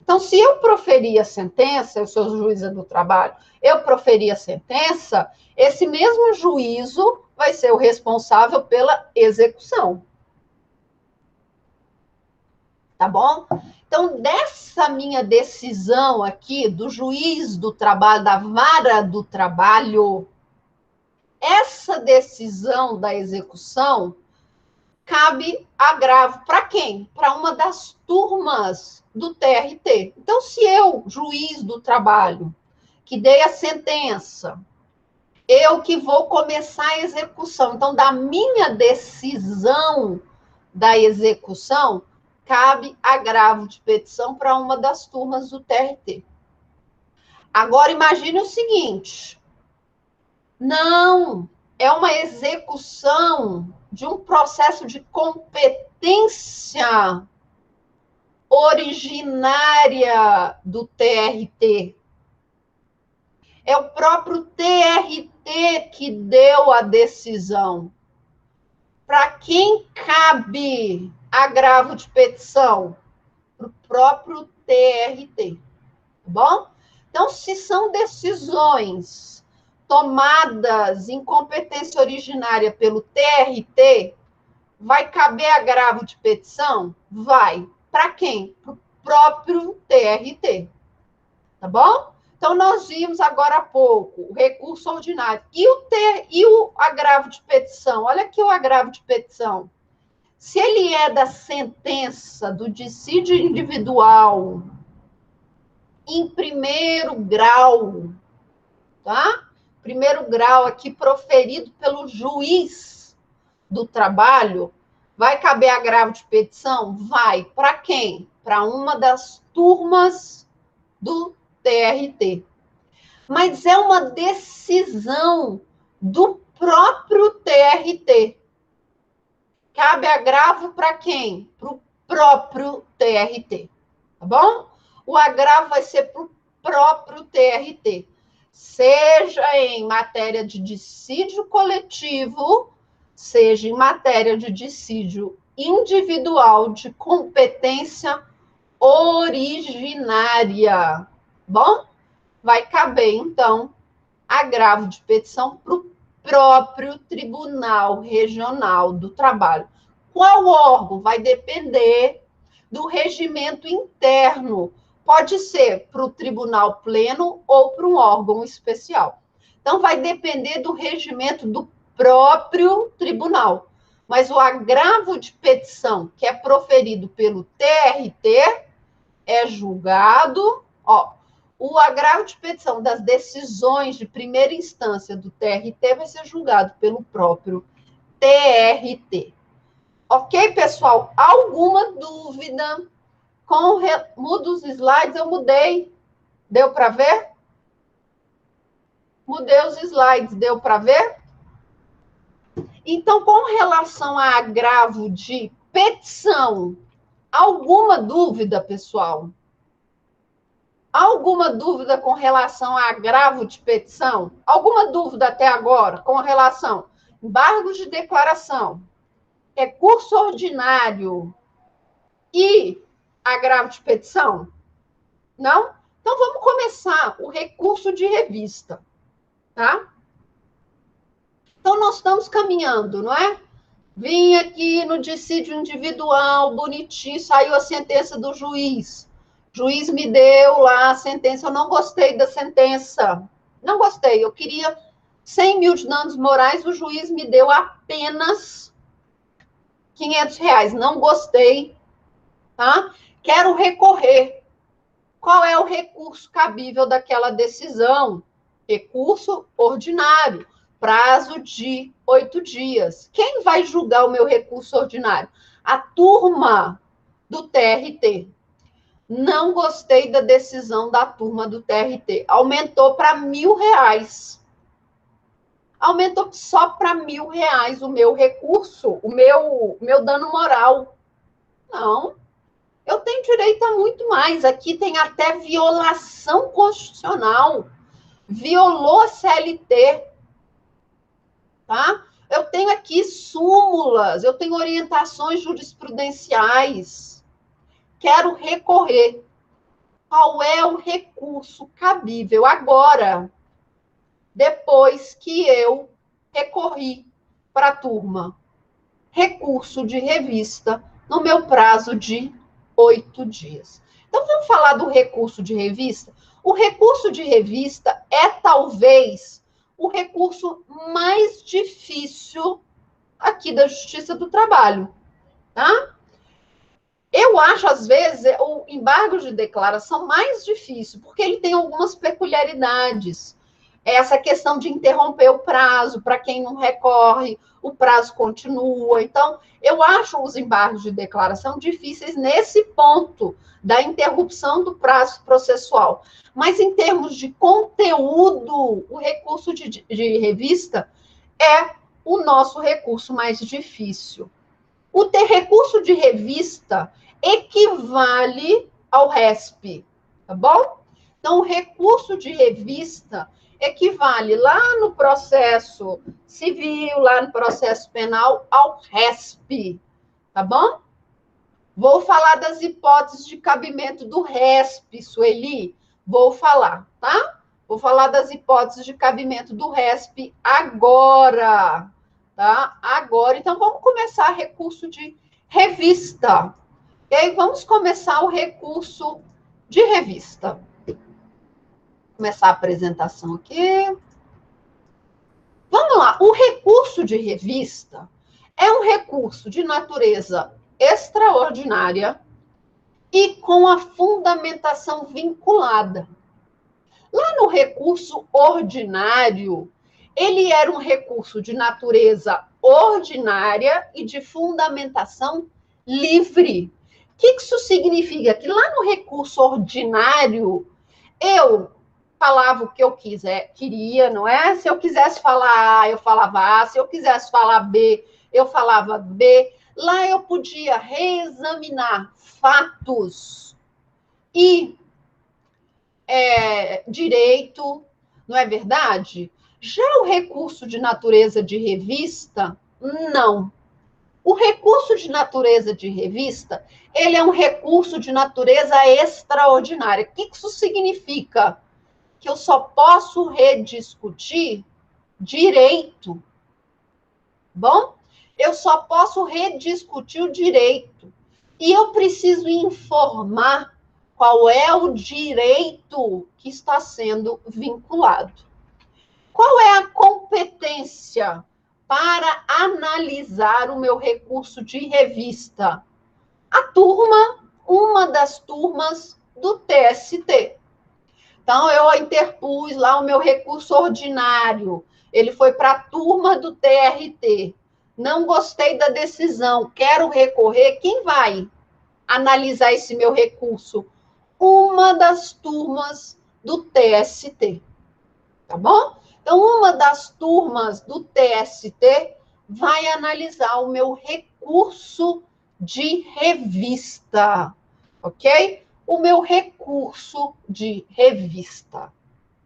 Então, se eu proferir a sentença, eu sou juíza do trabalho, eu proferi a sentença, esse mesmo juízo vai ser o responsável pela execução. Tá bom? Então, dessa minha decisão aqui, do juiz do trabalho, da vara do trabalho, essa decisão da execução cabe agravo para quem? Para uma das turmas do TRT. Então, se eu, juiz do trabalho, que dei a sentença, eu que vou começar a execução. Então, da minha decisão da execução, cabe agravo de petição para uma das turmas do TRT. Agora, imagine o seguinte. Não, é uma execução de um processo de competência originária do TRT. É o próprio TRT que deu a decisão. Para quem cabe agravo de petição? Para o próprio TRT. Tá bom? Então, se são decisões tomadas em competência originária pelo TRT, vai caber agravo de petição? Vai. Para quem? Para o próprio TRT. Tá bom? Então, nós vimos agora há pouco o recurso ordinário. E o agravo de petição? Olha aqui o agravo de petição. Se ele é da sentença do dissídio individual em primeiro grau, tá? Primeiro grau aqui proferido pelo juiz do trabalho, vai caber agravo de petição? Vai. Para quem? Para uma das turmas do TRT. Mas é uma decisão do próprio TRT. Cabe agravo para quem? Para o próprio TRT. Tá bom? O agravo vai ser para o próprio TRT. Seja em matéria de dissídio coletivo, seja em matéria de dissídio individual de competência originária. Bom? Vai caber, então, agravo de petição para o próprio Tribunal Regional do Trabalho. Qual órgão? Vai depender do regimento interno. Pode ser para o tribunal pleno ou para um órgão especial. Então, vai depender do regimento do próprio tribunal. Mas o agravo de petição que é proferido pelo TRT é julgado, ó, o agravo de petição das decisões de primeira instância do TRT vai ser julgado pelo próprio TRT. Ok, pessoal? Alguma dúvida? Muda os slides, eu mudei. Deu para ver? Mudei os slides, deu para ver? Então, com relação a agravo de petição, alguma dúvida, pessoal? Alguma dúvida com relação a agravo de petição? Alguma dúvida até agora com relação? embargos de declaração, recurso ordinário e agravo de petição? Não? Então, vamos começar o recurso de revista, tá? Então, nós estamos caminhando, não é? Vim aqui no dissídio individual, bonitinho, saiu a sentença do juiz. O juiz me deu lá a sentença, eu não gostei da sentença. Não gostei, eu queria 100 mil de danos morais, o juiz me deu apenas R$ 500. Não gostei, tá? Quero recorrer. Qual é o recurso cabível daquela decisão? Recurso ordinário, prazo de 8 dias. Quem vai julgar o meu recurso ordinário? A turma do TRT. Não gostei da decisão da turma do TRT. Aumentou para R$ 1.000. Aumentou só para R$ 1.000 o meu recurso, o meu dano moral. Não. Eu tenho direito a muito mais. Aqui tem até violação constitucional. Violou a CLT. Tá? Eu tenho aqui súmulas, eu tenho orientações jurisprudenciais. Quero recorrer. Qual é o recurso cabível agora, depois que eu recorri para a turma? Recurso de revista no meu prazo de 8 dias. Então, vamos falar do recurso de revista? O recurso de revista é talvez o recurso mais difícil aqui da Justiça do Trabalho, tá? Eu acho, às vezes, o embargo de declaração mais difícil, porque ele tem algumas peculiaridades. Essa questão de interromper o prazo, para quem não recorre, o prazo continua. Então, eu acho os embargos de declaração difíceis nesse ponto da interrupção do prazo processual. Mas, em termos de conteúdo, o recurso de revista é o nosso recurso mais difícil. O recurso de revista equivale ao RESP, tá bom? Então, o recurso de revista equivale lá no processo civil, lá no processo penal, ao RESP, tá bom? Vou falar das hipóteses de cabimento do RESP, Sueli. Vou falar, tá? Vou falar das hipóteses de cabimento do RESP agora, tá? Agora. Então, vamos começar recurso de revista. Ok? Vamos começar o recurso de revista. Vou começar a apresentação aqui. Vamos lá. O recurso de revista é um recurso de natureza extraordinária e com a fundamentação vinculada. Lá no recurso ordinário, ele era um recurso de natureza ordinária e de fundamentação livre. O que isso significa? Que lá no recurso ordinário, eu falava o que eu queria, não é? Se eu quisesse falar A, eu falava A. Se eu quisesse falar B, eu falava B. Lá eu podia reexaminar fatos e direito, não é verdade? Já o recurso de natureza de revista, não. O recurso de natureza de revista, ele é um recurso de natureza extraordinária. O que isso significa? Que eu só posso rediscutir direito. Bom? Eu só posso rediscutir o direito. E eu preciso informar qual é o direito que está sendo vinculado. Qual é a competência para analisar o meu recurso de revista? A turma, uma das turmas do TST. Então, eu interpus lá o meu recurso ordinário. Ele foi para a turma do TRT. Não gostei da decisão, quero recorrer. Quem vai analisar esse meu recurso? Uma das turmas do TST. Tá bom? Então, uma das turmas do TST vai analisar o meu recurso de revista, ok? O meu recurso de revista,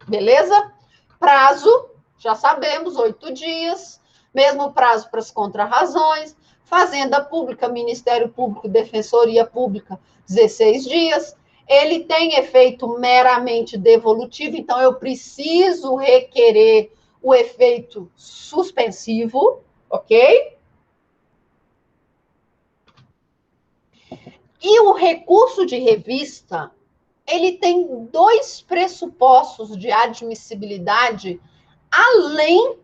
beleza? Prazo, já sabemos, 8 dias. mesmo prazo para as contrarrazões, Fazenda Pública, Ministério Público, Defensoria Pública, 16 dias. Ele tem efeito meramente devolutivo, então eu preciso requerer o efeito suspensivo, ok? E o recurso de revista, ele tem dois pressupostos de admissibilidade, além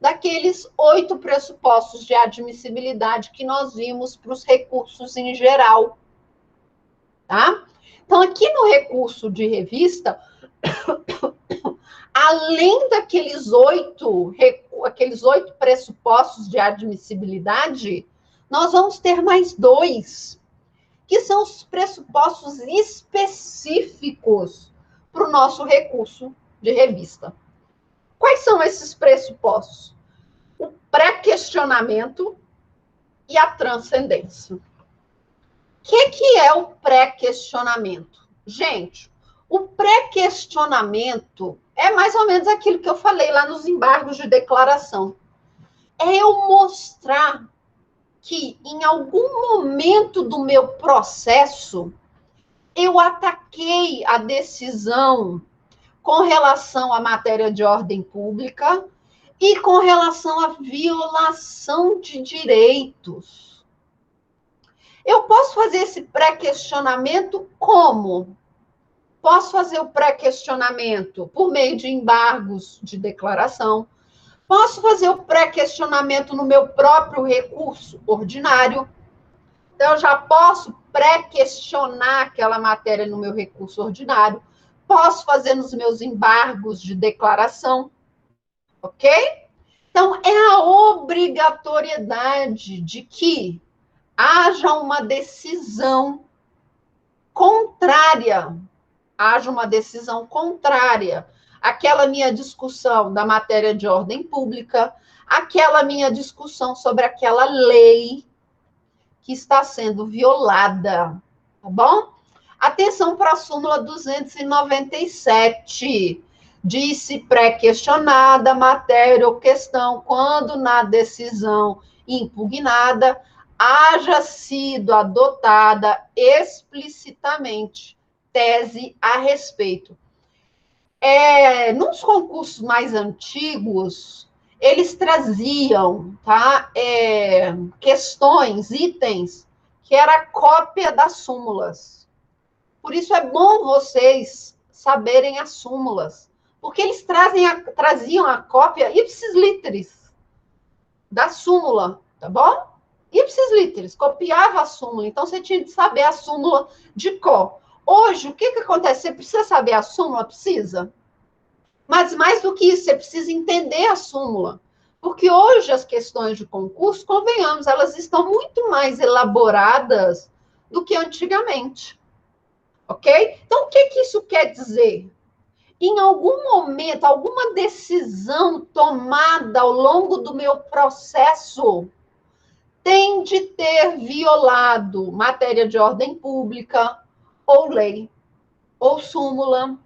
daqueles 8 pressupostos de admissibilidade que nós vimos para os recursos em geral. Tá? Então, aqui no recurso de revista, além daqueles 8 pressupostos de admissibilidade, nós vamos ter mais 2, que são os pressupostos específicos para o nosso recurso de revista. Quais são esses pressupostos? O pré-questionamento e a transcendência. O que é o pré-questionamento? Gente, o pré-questionamento é mais ou menos aquilo que eu falei lá nos embargos de declaração. É eu mostrar que em algum momento do meu processo eu ataquei a decisão com relação à matéria de ordem pública e com relação à violação de direitos. Eu posso fazer esse pré-questionamento como? Posso fazer o pré-questionamento por meio de embargos de declaração. Posso fazer o pré-questionamento no meu próprio recurso ordinário. Então, eu já posso pré-questionar aquela matéria no meu recurso ordinário. Posso fazer nos meus embargos de declaração. Ok? Então, é a obrigatoriedade de que haja uma decisão contrária, àquela minha discussão da matéria de ordem pública, àquela minha discussão sobre aquela lei que está sendo violada, tá bom? Atenção para a súmula 297. Disse pré-questionada, matéria ou questão, quando na decisão impugnada haja sido adotada explicitamente tese a respeito. Nos concursos mais antigos, eles traziam, tá, questões, itens, que era cópia das súmulas. Por isso é bom vocês saberem as súmulas, porque eles traziam a cópia ipsis literis da súmula, tá bom? Ipsis literis, copiava a súmula, então você tinha de saber a súmula de cor. Hoje, o que acontece? Você precisa saber a súmula? Precisa. Mas mais do que isso, você precisa entender a súmula. Porque hoje as questões de concurso, convenhamos, elas estão muito mais elaboradas do que antigamente. Ok? Então, o que isso quer dizer? Em algum momento, alguma decisão tomada ao longo do meu processo tem de ter violado matéria de ordem pública, ou lei, ou súmula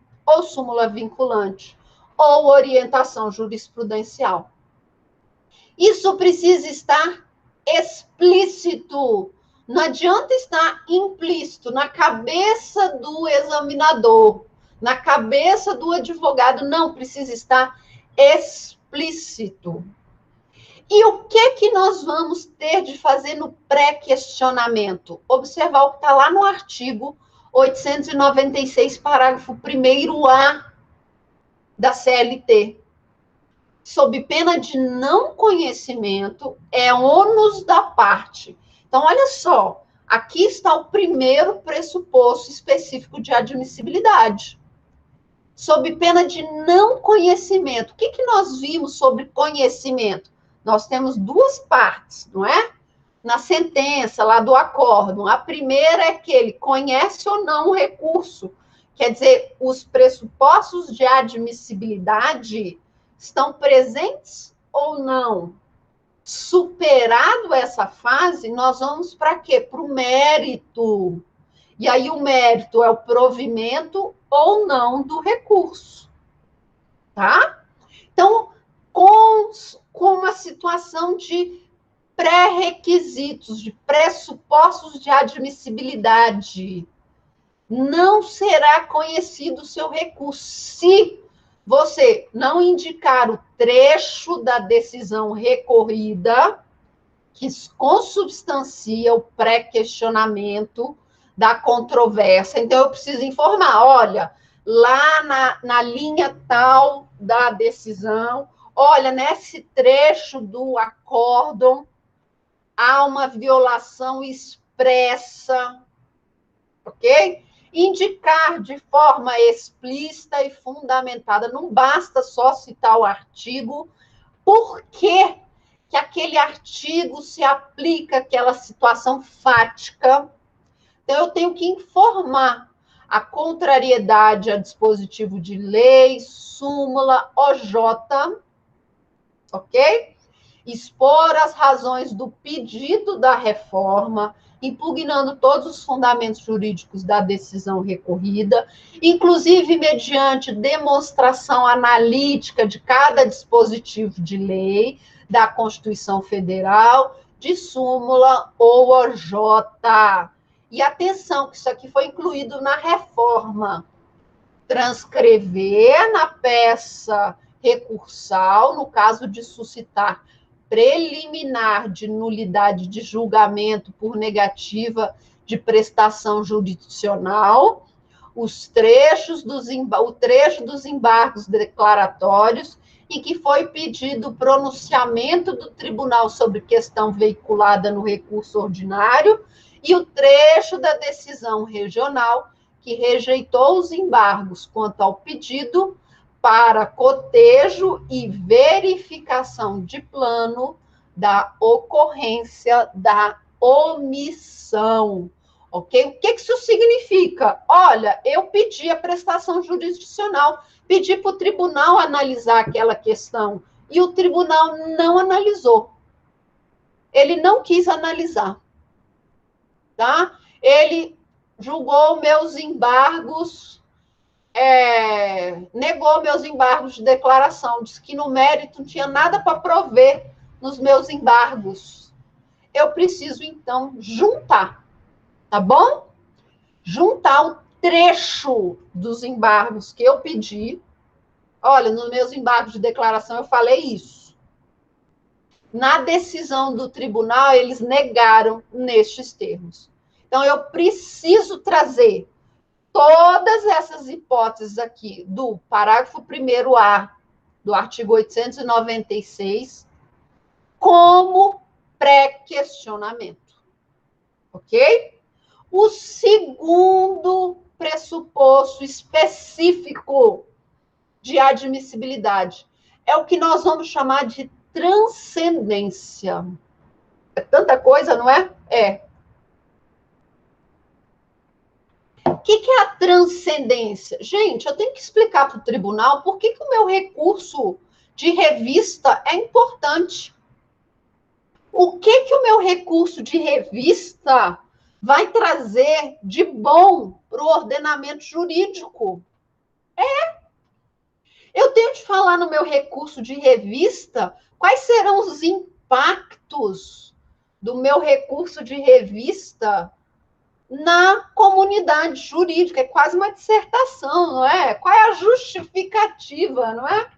vinculante, ou orientação jurisprudencial. Isso precisa estar explícito. Não adianta estar implícito na cabeça do examinador, na cabeça do advogado. Não, precisa estar explícito. E o que nós vamos ter de fazer no pré-questionamento? Observar o que está lá no artigo 896, parágrafo 1º-A da CLT. Sob pena de não conhecimento, é ônus da parte. Então, olha só, aqui está o primeiro pressuposto específico de admissibilidade. Sob pena de não conhecimento. O que nós vimos sobre conhecimento? Nós temos duas partes, não é? Na sentença lá do acórdão. A primeira é que ele conhece ou não o recurso. Quer dizer, os pressupostos de admissibilidade estão presentes ou não? Superado essa fase, nós vamos para quê? Para o mérito. E aí o mérito é o provimento ou não do recurso. Tá? Então, com uma situação de pré-requisitos, de pressupostos de admissibilidade. Não será conhecido o seu recurso se você não indicar o trecho da decisão recorrida que consubstancia o pré-questionamento da controvérsia. Então, eu preciso informar, olha, lá na linha tal da decisão, olha, nesse trecho do acórdão, há uma violação expressa, ok? Indicar de forma explícita e fundamentada, não basta só citar o artigo, por que aquele artigo se aplica àquela situação fática. Então, eu tenho que informar a contrariedade a dispositivo de lei, súmula, OJ, ok? Expor as razões do pedido da reforma, impugnando todos os fundamentos jurídicos da decisão recorrida, inclusive mediante demonstração analítica de cada dispositivo de lei da Constituição Federal, de súmula ou OJ. E atenção, que isso aqui foi incluído na reforma. Transcrever na peça recursal, no caso de suscitar preliminar de nulidade de julgamento por negativa de prestação jurisdicional, o trecho dos embargos declaratórios em que foi pedido o pronunciamento do tribunal sobre questão veiculada no recurso ordinário e o trecho da decisão regional que rejeitou os embargos quanto ao pedido para cotejo e verificação de plano da ocorrência da omissão. Ok? O que isso significa? Olha, eu pedi a prestação jurisdicional, pedi para o tribunal analisar aquela questão, e o tribunal não analisou. Ele não quis analisar. Tá? Ele julgou meus embargos, negou meus embargos de declaração, disse que no mérito não tinha nada para prover nos meus embargos. Eu preciso, então, juntar, tá bom? Juntar o trecho dos embargos que eu pedi. Olha, nos meus embargos de declaração eu falei isso. Na decisão do tribunal, eles negaram nestes termos. Então, eu preciso trazer todas essas hipóteses aqui do parágrafo 1º-A do artigo 896 como pré-questionamento. Ok? O segundo pressuposto específico de admissibilidade é o que nós vamos chamar de transcendência. É tanta coisa, não é? É. O que é a transcendência? Gente, eu tenho que explicar para o tribunal por que o meu recurso de revista é importante. O que o meu recurso de revista vai trazer de bom para o ordenamento jurídico? Eu tenho que falar no meu recurso de revista quais serão os impactos do meu recurso de revista na comunidade jurídica. É quase uma dissertação, não é? Qual é a justificativa, não é?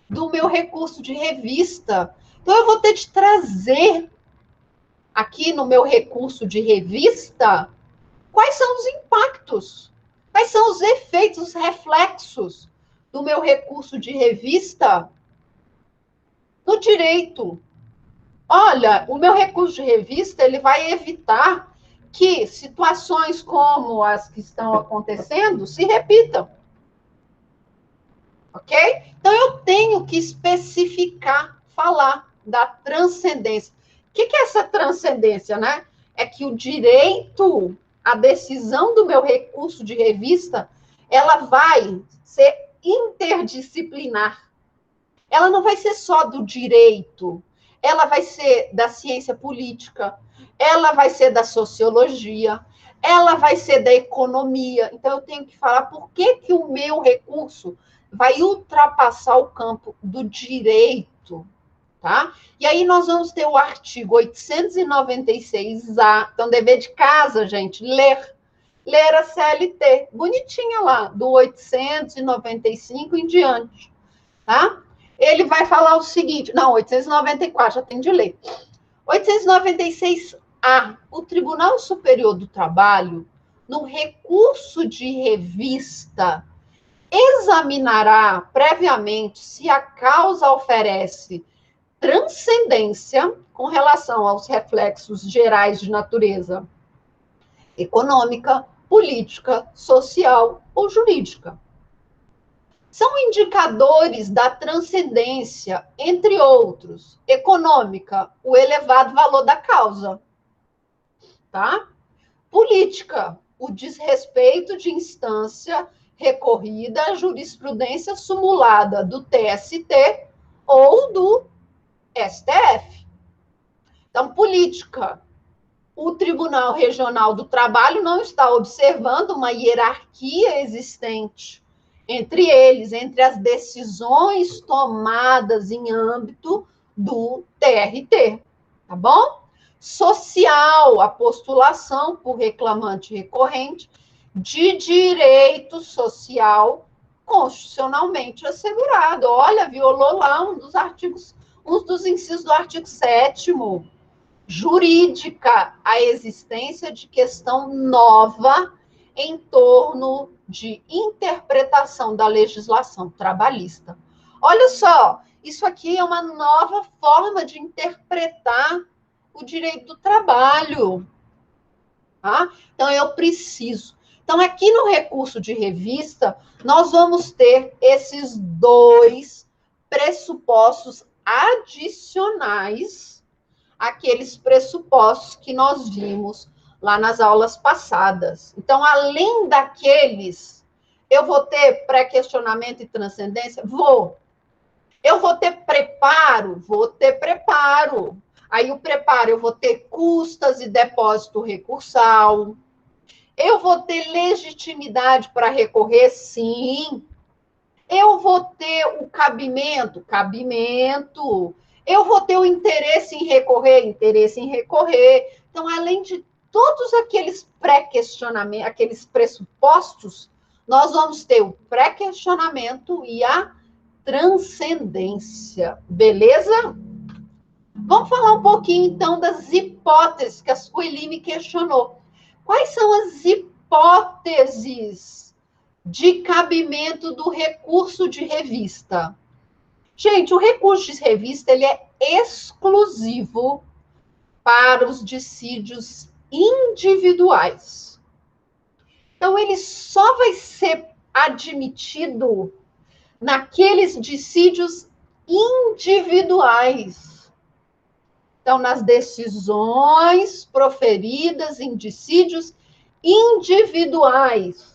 Do meu recurso de revista. Então, eu vou ter de trazer aqui no meu recurso de revista quais são os impactos, quais são os efeitos, os reflexos do meu recurso de revista no direito. Olha, o meu recurso de revista, ele vai evitar que situações como as que estão acontecendo se repitam. Ok? Então, eu tenho que especificar, falar da transcendência. O que é essa transcendência, né? É que o direito, a decisão do meu recurso de revista, ela vai ser interdisciplinar. Ela não vai ser só do direito, ela vai ser da ciência política, ela vai ser da sociologia, ela vai ser da economia. Então, eu tenho que falar por que o meu recurso vai ultrapassar o campo do direito. direito, tá? E aí nós vamos ter o artigo 896-A, então dever de casa, gente, ler a CLT, bonitinha lá, do 895 em diante, tá? Ele vai falar o seguinte, não, 894, já tem de ler. 896-A, o Tribunal Superior do Trabalho, no recurso de revista, examinará previamente se a causa oferece transcendência com relação aos reflexos gerais de natureza econômica, política, social ou jurídica. São indicadores da transcendência, entre outros, econômica, o elevado valor da causa, tá? Política, o desrespeito de instância recorrida à jurisprudência sumulada do TST ou do STF. Então, política, o Tribunal Regional do Trabalho não está observando uma hierarquia existente entre eles, entre as decisões tomadas em âmbito do TRT, tá bom? Social, a postulação por reclamante recorrente de direito social constitucionalmente assegurado. Olha, violou lá um dos incisos do artigo 7º. Jurídica, a existência de questão nova em torno de interpretação da legislação trabalhista. Olha só, isso aqui é uma nova forma de interpretar o direito do trabalho. Tá? Então, eu preciso. Então, aqui no recurso de revista, nós vamos ter esses dois pressupostos adicionais àqueles pressupostos que nós vimos lá nas aulas passadas. Então, além daqueles, eu vou ter pré-questionamento e transcendência? Vou. Eu vou ter preparo? Vou ter preparo. Aí, o preparo, eu vou ter custas e depósito recursal. Eu vou ter legitimidade para recorrer? Sim. Eu vou ter o cabimento? Cabimento. Eu vou ter o interesse em recorrer? Interesse em recorrer. Então, além de todos aqueles pré-questionamentos, aqueles pressupostos, nós vamos ter o pré-questionamento e a transcendência. Beleza? Vamos falar um pouquinho, então, das hipóteses que a Sueli me questionou. Quais são as hipóteses de cabimento do recurso de revista? Gente, o recurso de revista ele é exclusivo para os dissídios individuais. Então, ele só vai ser admitido naqueles dissídios individuais. Então, nas decisões proferidas em dissídios individuais.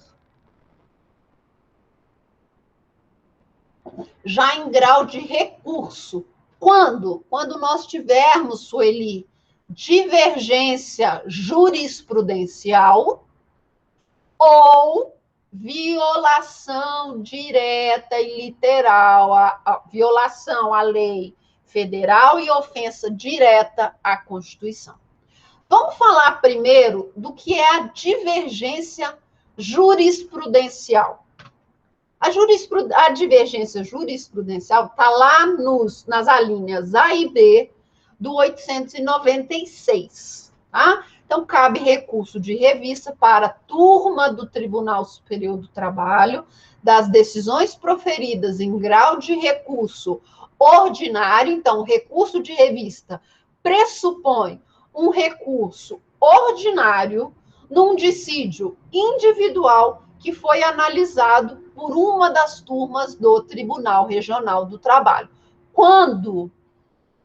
Já em grau de recurso. Quando? Quando nós tivermos, Sueli, divergência jurisprudencial ou violação direta e literal, a violação à lei federal e ofensa direta à Constituição. Vamos falar primeiro do que é a divergência jurisprudencial. A divergência jurisprudencial está lá nas alíneas A e B do 896, tá? Então, cabe recurso de revista para a turma do Tribunal Superior do Trabalho, das decisões proferidas em grau de recurso ordinário. Então, o recurso de revista pressupõe um recurso ordinário num dissídio individual que foi analisado por uma das turmas do Tribunal Regional do Trabalho. Quando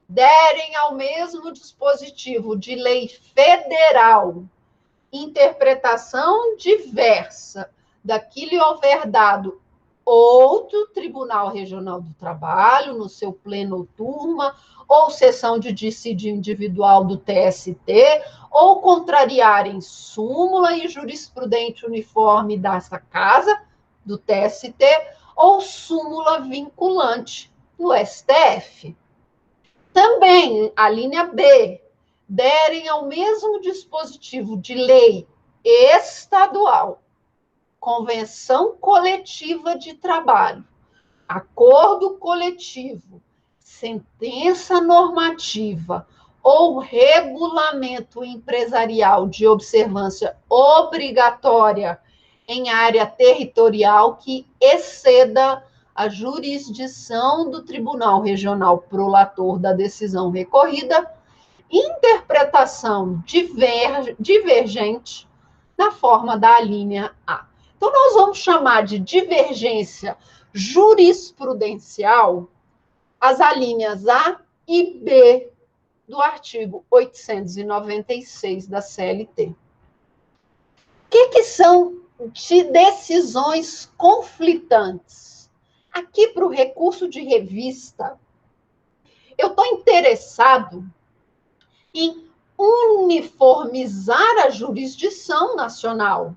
derem ao mesmo dispositivo de lei federal interpretação diversa daquilo houver dado outro Tribunal Regional do Trabalho, no seu pleno ou turma, ou sessão de dissídio individual do TST, ou contrariarem súmula e jurisprudente uniforme dessa casa, do TST, ou súmula vinculante do STF. Também, a linha B, derem ao mesmo dispositivo de lei estadual, convenção coletiva de trabalho, acordo coletivo, sentença normativa ou regulamento empresarial de observância obrigatória em área territorial que exceda a jurisdição do Tribunal Regional prolator da decisão recorrida, interpretação divergente na forma da alínea A. Então, nós vamos chamar de divergência jurisprudencial as alíneas A e B do artigo 896 da CLT. O que são de decisões conflitantes? Aqui, para o recurso de revista, eu estou interessado em uniformizar a jurisdição nacional.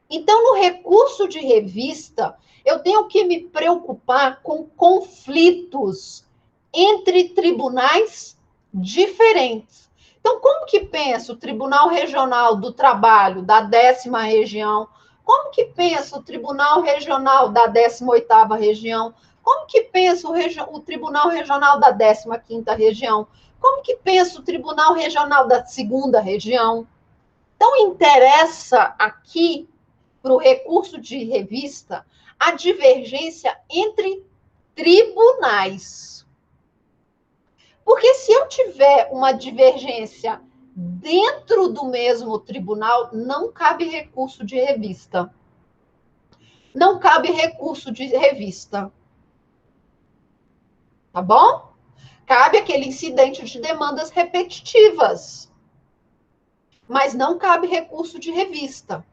Então, no recurso de revista, eu tenho que me preocupar com conflitos entre tribunais diferentes. Então, como que pensa o Tribunal Regional do Trabalho da 10ª região? Como que pensa o Tribunal Regional da 18ª região? Como que pensa o Tribunal Regional da 15ª região? Como que pensa o Tribunal Regional da 2ª região? Então, interessa aqui, para o recurso de revista, a divergência entre tribunais. Porque se eu tiver uma divergência dentro do mesmo tribunal, não cabe recurso de revista. Não cabe recurso de revista. Tá bom? Cabe aquele incidente de demandas repetitivas. Mas não cabe recurso de revista.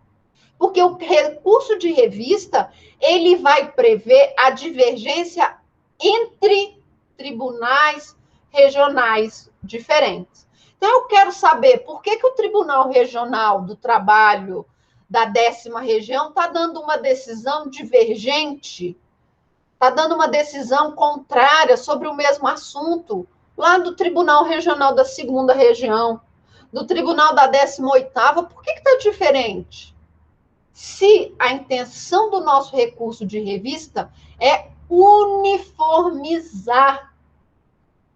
Porque o recurso de revista, ele vai prever a divergência entre tribunais regionais diferentes. Então, eu quero saber por que o Tribunal Regional do Trabalho da 10ª região está dando uma decisão divergente, está dando uma decisão contrária sobre o mesmo assunto, lá do Tribunal Regional da 2ª região, do Tribunal da 18ª, por que está diferente? Se a intenção do nosso recurso de revista é uniformizar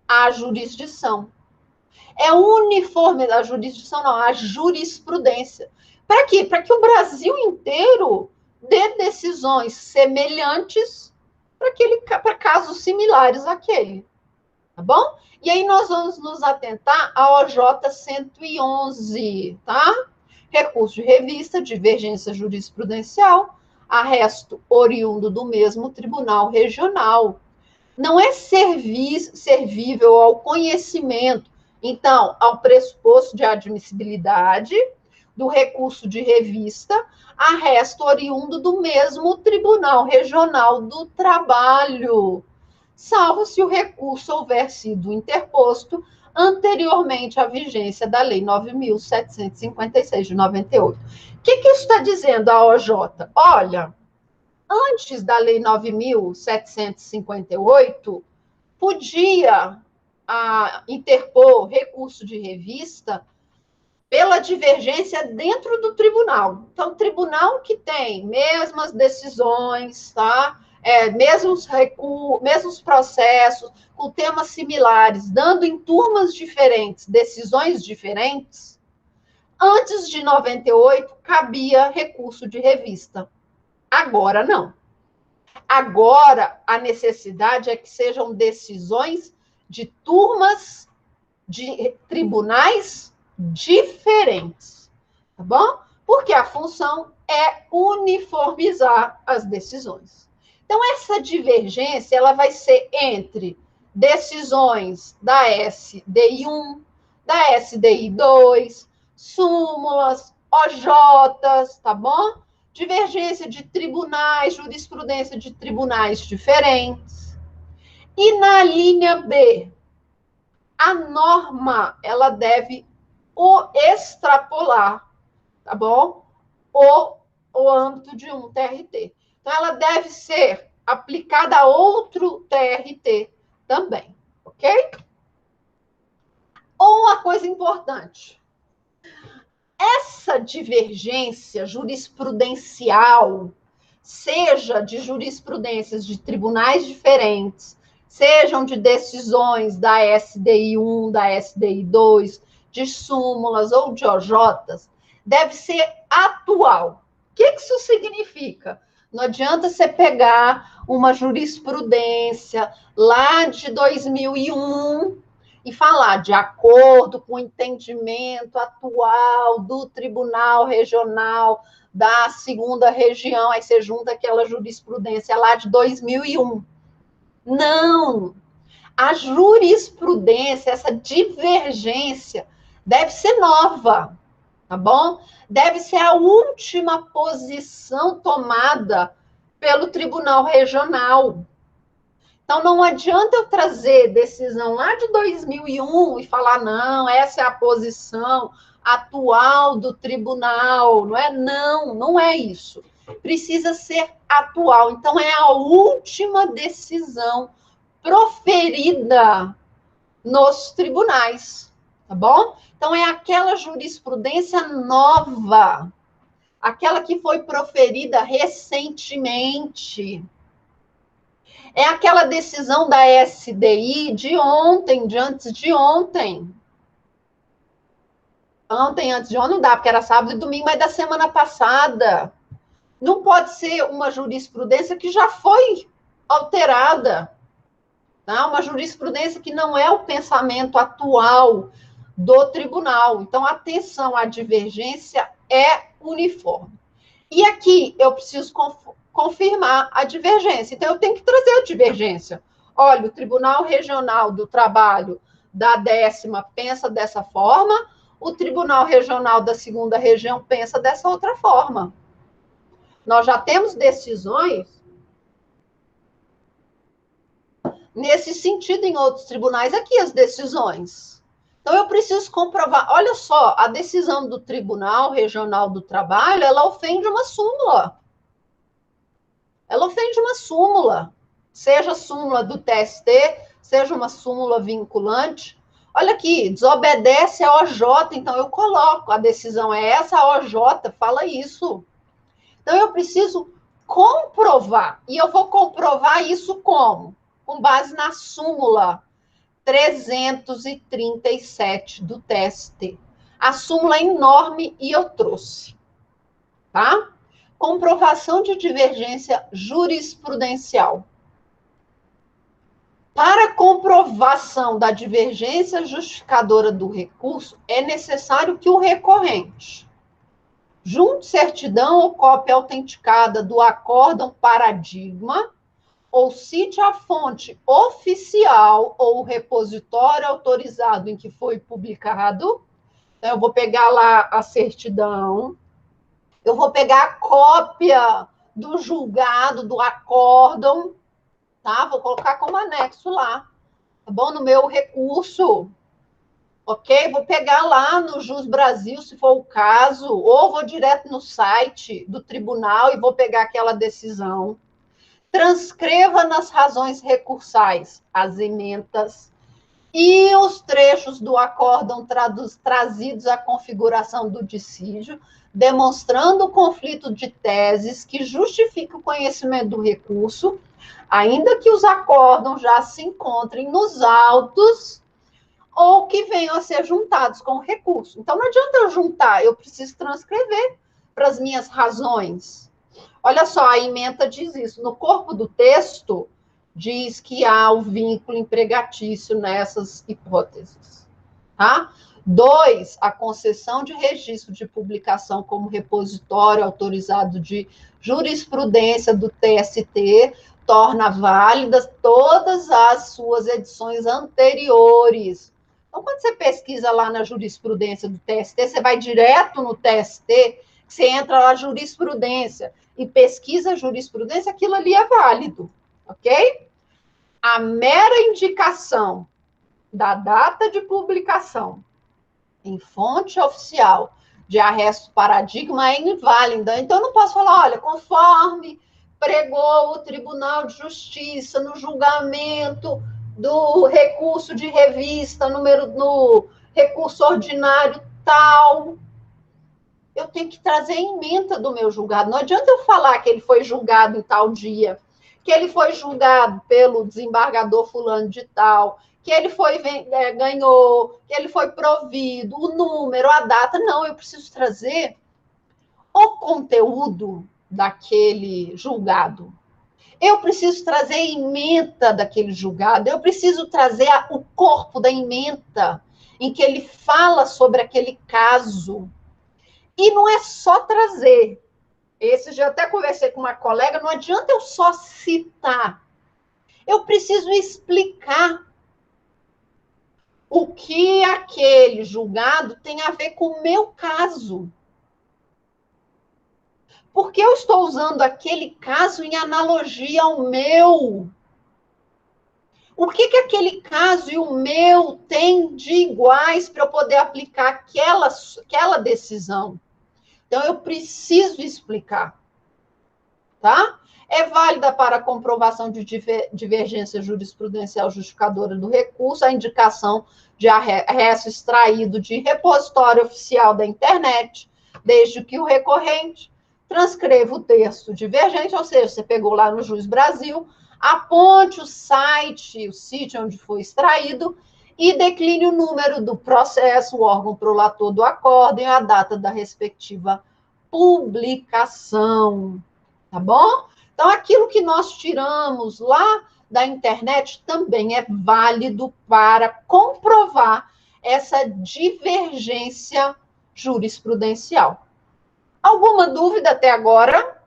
a jurisdição. É uniformizar a jurisdição, não, a jurisprudência. Para quê? Para que o Brasil inteiro dê decisões semelhantes para casos similares àquele. Tá bom? E aí nós vamos nos atentar ao OJ 111, tá? Recurso de revista, divergência jurisprudencial, arresto oriundo do mesmo tribunal regional. Não é servível ao conhecimento, então, ao pressuposto de admissibilidade do recurso de revista, arresto oriundo do mesmo Tribunal Regional do Trabalho, salvo se o recurso houver sido interposto anteriormente à vigência da Lei 9.756, de 98. O que isso está dizendo a OJ? Olha, antes da Lei 9.758, podia interpor recurso de revista pela divergência dentro do tribunal. Então, tribunal que tem mesmas decisões, tá? Mesmos processos, com temas similares, dando em turmas diferentes, decisões diferentes, antes de 98, cabia recurso de revista. Agora, não. Agora, a necessidade é que sejam decisões de turmas de tribunais diferentes, tá bom? Porque a função é uniformizar as decisões. Então, essa divergência, ela vai ser entre decisões da SDI1, da SDI2, súmulas, OJs, tá bom? Divergência de tribunais, jurisprudência de tribunais diferentes. E na linha B, a norma, ela deve extrapolar, tá bom? O âmbito de um TRT. Então, ela deve ser aplicada a outro TRT também, ok? Ou uma coisa importante, essa divergência jurisprudencial, seja de jurisprudências de tribunais diferentes, sejam de decisões da SDI 1, da SDI 2, de súmulas ou de OJs, deve ser atual. O que isso significa? Não adianta você pegar uma jurisprudência lá de 2001 e falar de acordo com o entendimento atual do Tribunal Regional da Segunda Região, aí você junta aquela jurisprudência lá de 2001. Não! A jurisprudência, essa divergência, deve ser nova, tá bom? Deve ser a última posição tomada pelo Tribunal Regional. Então, não adianta eu trazer decisão lá de 2001 e falar, não, essa é a posição atual do tribunal, não é? Não, não é isso. Precisa ser atual. Então, é a última decisão proferida nos tribunais, tá bom? Então, é aquela jurisprudência nova, aquela que foi proferida recentemente. É aquela decisão da SDI de ontem, de antes de ontem. Ontem, antes de ontem, não dá, porque era sábado e domingo, mas da semana passada. Não pode ser uma jurisprudência que já foi alterada. Tá? Uma jurisprudência que não é o pensamento atual do tribunal. Então, atenção, a divergência é uniforme. E aqui eu preciso confirmar a divergência. Então, eu tenho que trazer a divergência. Olha, o Tribunal Regional do Trabalho da 10ª pensa dessa forma, o Tribunal Regional da 2ª Região pensa dessa outra forma. Nós já temos decisões nesse sentido em outros tribunais, aqui as decisões. Então, eu preciso comprovar. Olha só, a decisão do Tribunal Regional do Trabalho, ela ofende uma súmula. Ela ofende uma súmula, seja súmula do TST, seja uma súmula vinculante. Olha aqui, desobedece a OJ, então eu coloco, a decisão é essa, a OJ fala isso. Então eu preciso comprovar, e eu vou comprovar isso como? Com base na súmula 337 do TST. A súmula é enorme e eu trouxe, tá? Comprovação de divergência jurisprudencial. Para comprovação da divergência justificadora do recurso, é necessário que o recorrente junte certidão ou cópia autenticada do acórdão paradigma ou cite a fonte oficial ou o repositório autorizado em que foi publicado. Então, eu vou pegar lá a certidão, eu vou pegar a cópia do julgado, do acórdão, tá? Vou colocar como anexo lá, tá bom? No meu recurso, ok? Vou pegar lá no Jus Brasil, se for o caso, ou vou direto no site do tribunal e vou pegar aquela decisão. Transcreva nas razões recursais as emendas e os trechos do acórdão trazidos à configuração do dissídio, demonstrando o conflito de teses que justifica o conhecimento do recurso, ainda que os acórdãos já se encontrem nos autos ou que venham a ser juntados com o recurso. Então, não adianta eu juntar, eu preciso transcrever para as minhas razões. Olha só, a ementa diz isso. No corpo do texto, diz que há o vínculo empregatício nessas hipóteses. Tá? 2, a concessão de registro de publicação como repositório autorizado de jurisprudência do TST torna válidas todas as suas edições anteriores. Então, quando você pesquisa lá na jurisprudência do TST, você vai direto no TST, você entra lá, jurisprudência, e pesquisa a jurisprudência, aquilo ali é válido, ok? A mera indicação da data de publicação em fonte oficial de arresto paradigma é inválida. Então, eu não posso falar, olha, conforme pregou o Tribunal de Justiça no julgamento do recurso de revista número no recurso ordinário tal. Eu tenho que trazer a ementa do meu julgado. Não adianta eu falar que ele foi julgado em tal dia, que ele foi julgado pelo desembargador fulano de tal, que ele ganhou, que ele foi provido, o número, a data. Não, eu preciso trazer o conteúdo daquele julgado. Eu preciso trazer a ementa daquele julgado, eu preciso trazer o corpo da ementa em que ele fala sobre aquele caso. E não é só trazer. Esse já até conversei com uma colega, não adianta eu só citar. Eu preciso explicar o que aquele julgado tem a ver com o meu caso. Porque eu estou usando aquele caso em analogia ao meu. O que aquele caso e o meu têm de iguais para eu poder aplicar aquela decisão? Então, eu preciso explicar, tá? É válida para a comprovação de divergência jurisprudencial justificadora do recurso a indicação de arresto extraído de repositório oficial da internet, desde que o recorrente transcreva o texto divergente, ou seja, você pegou lá no Juiz Brasil, aponte o sítio onde foi extraído e decline o número do processo, o órgão prolator do acórdão e a data da respectiva publicação, tá bom? Então, aquilo que nós tiramos lá da internet também é válido para comprovar essa divergência jurisprudencial. Alguma dúvida até agora?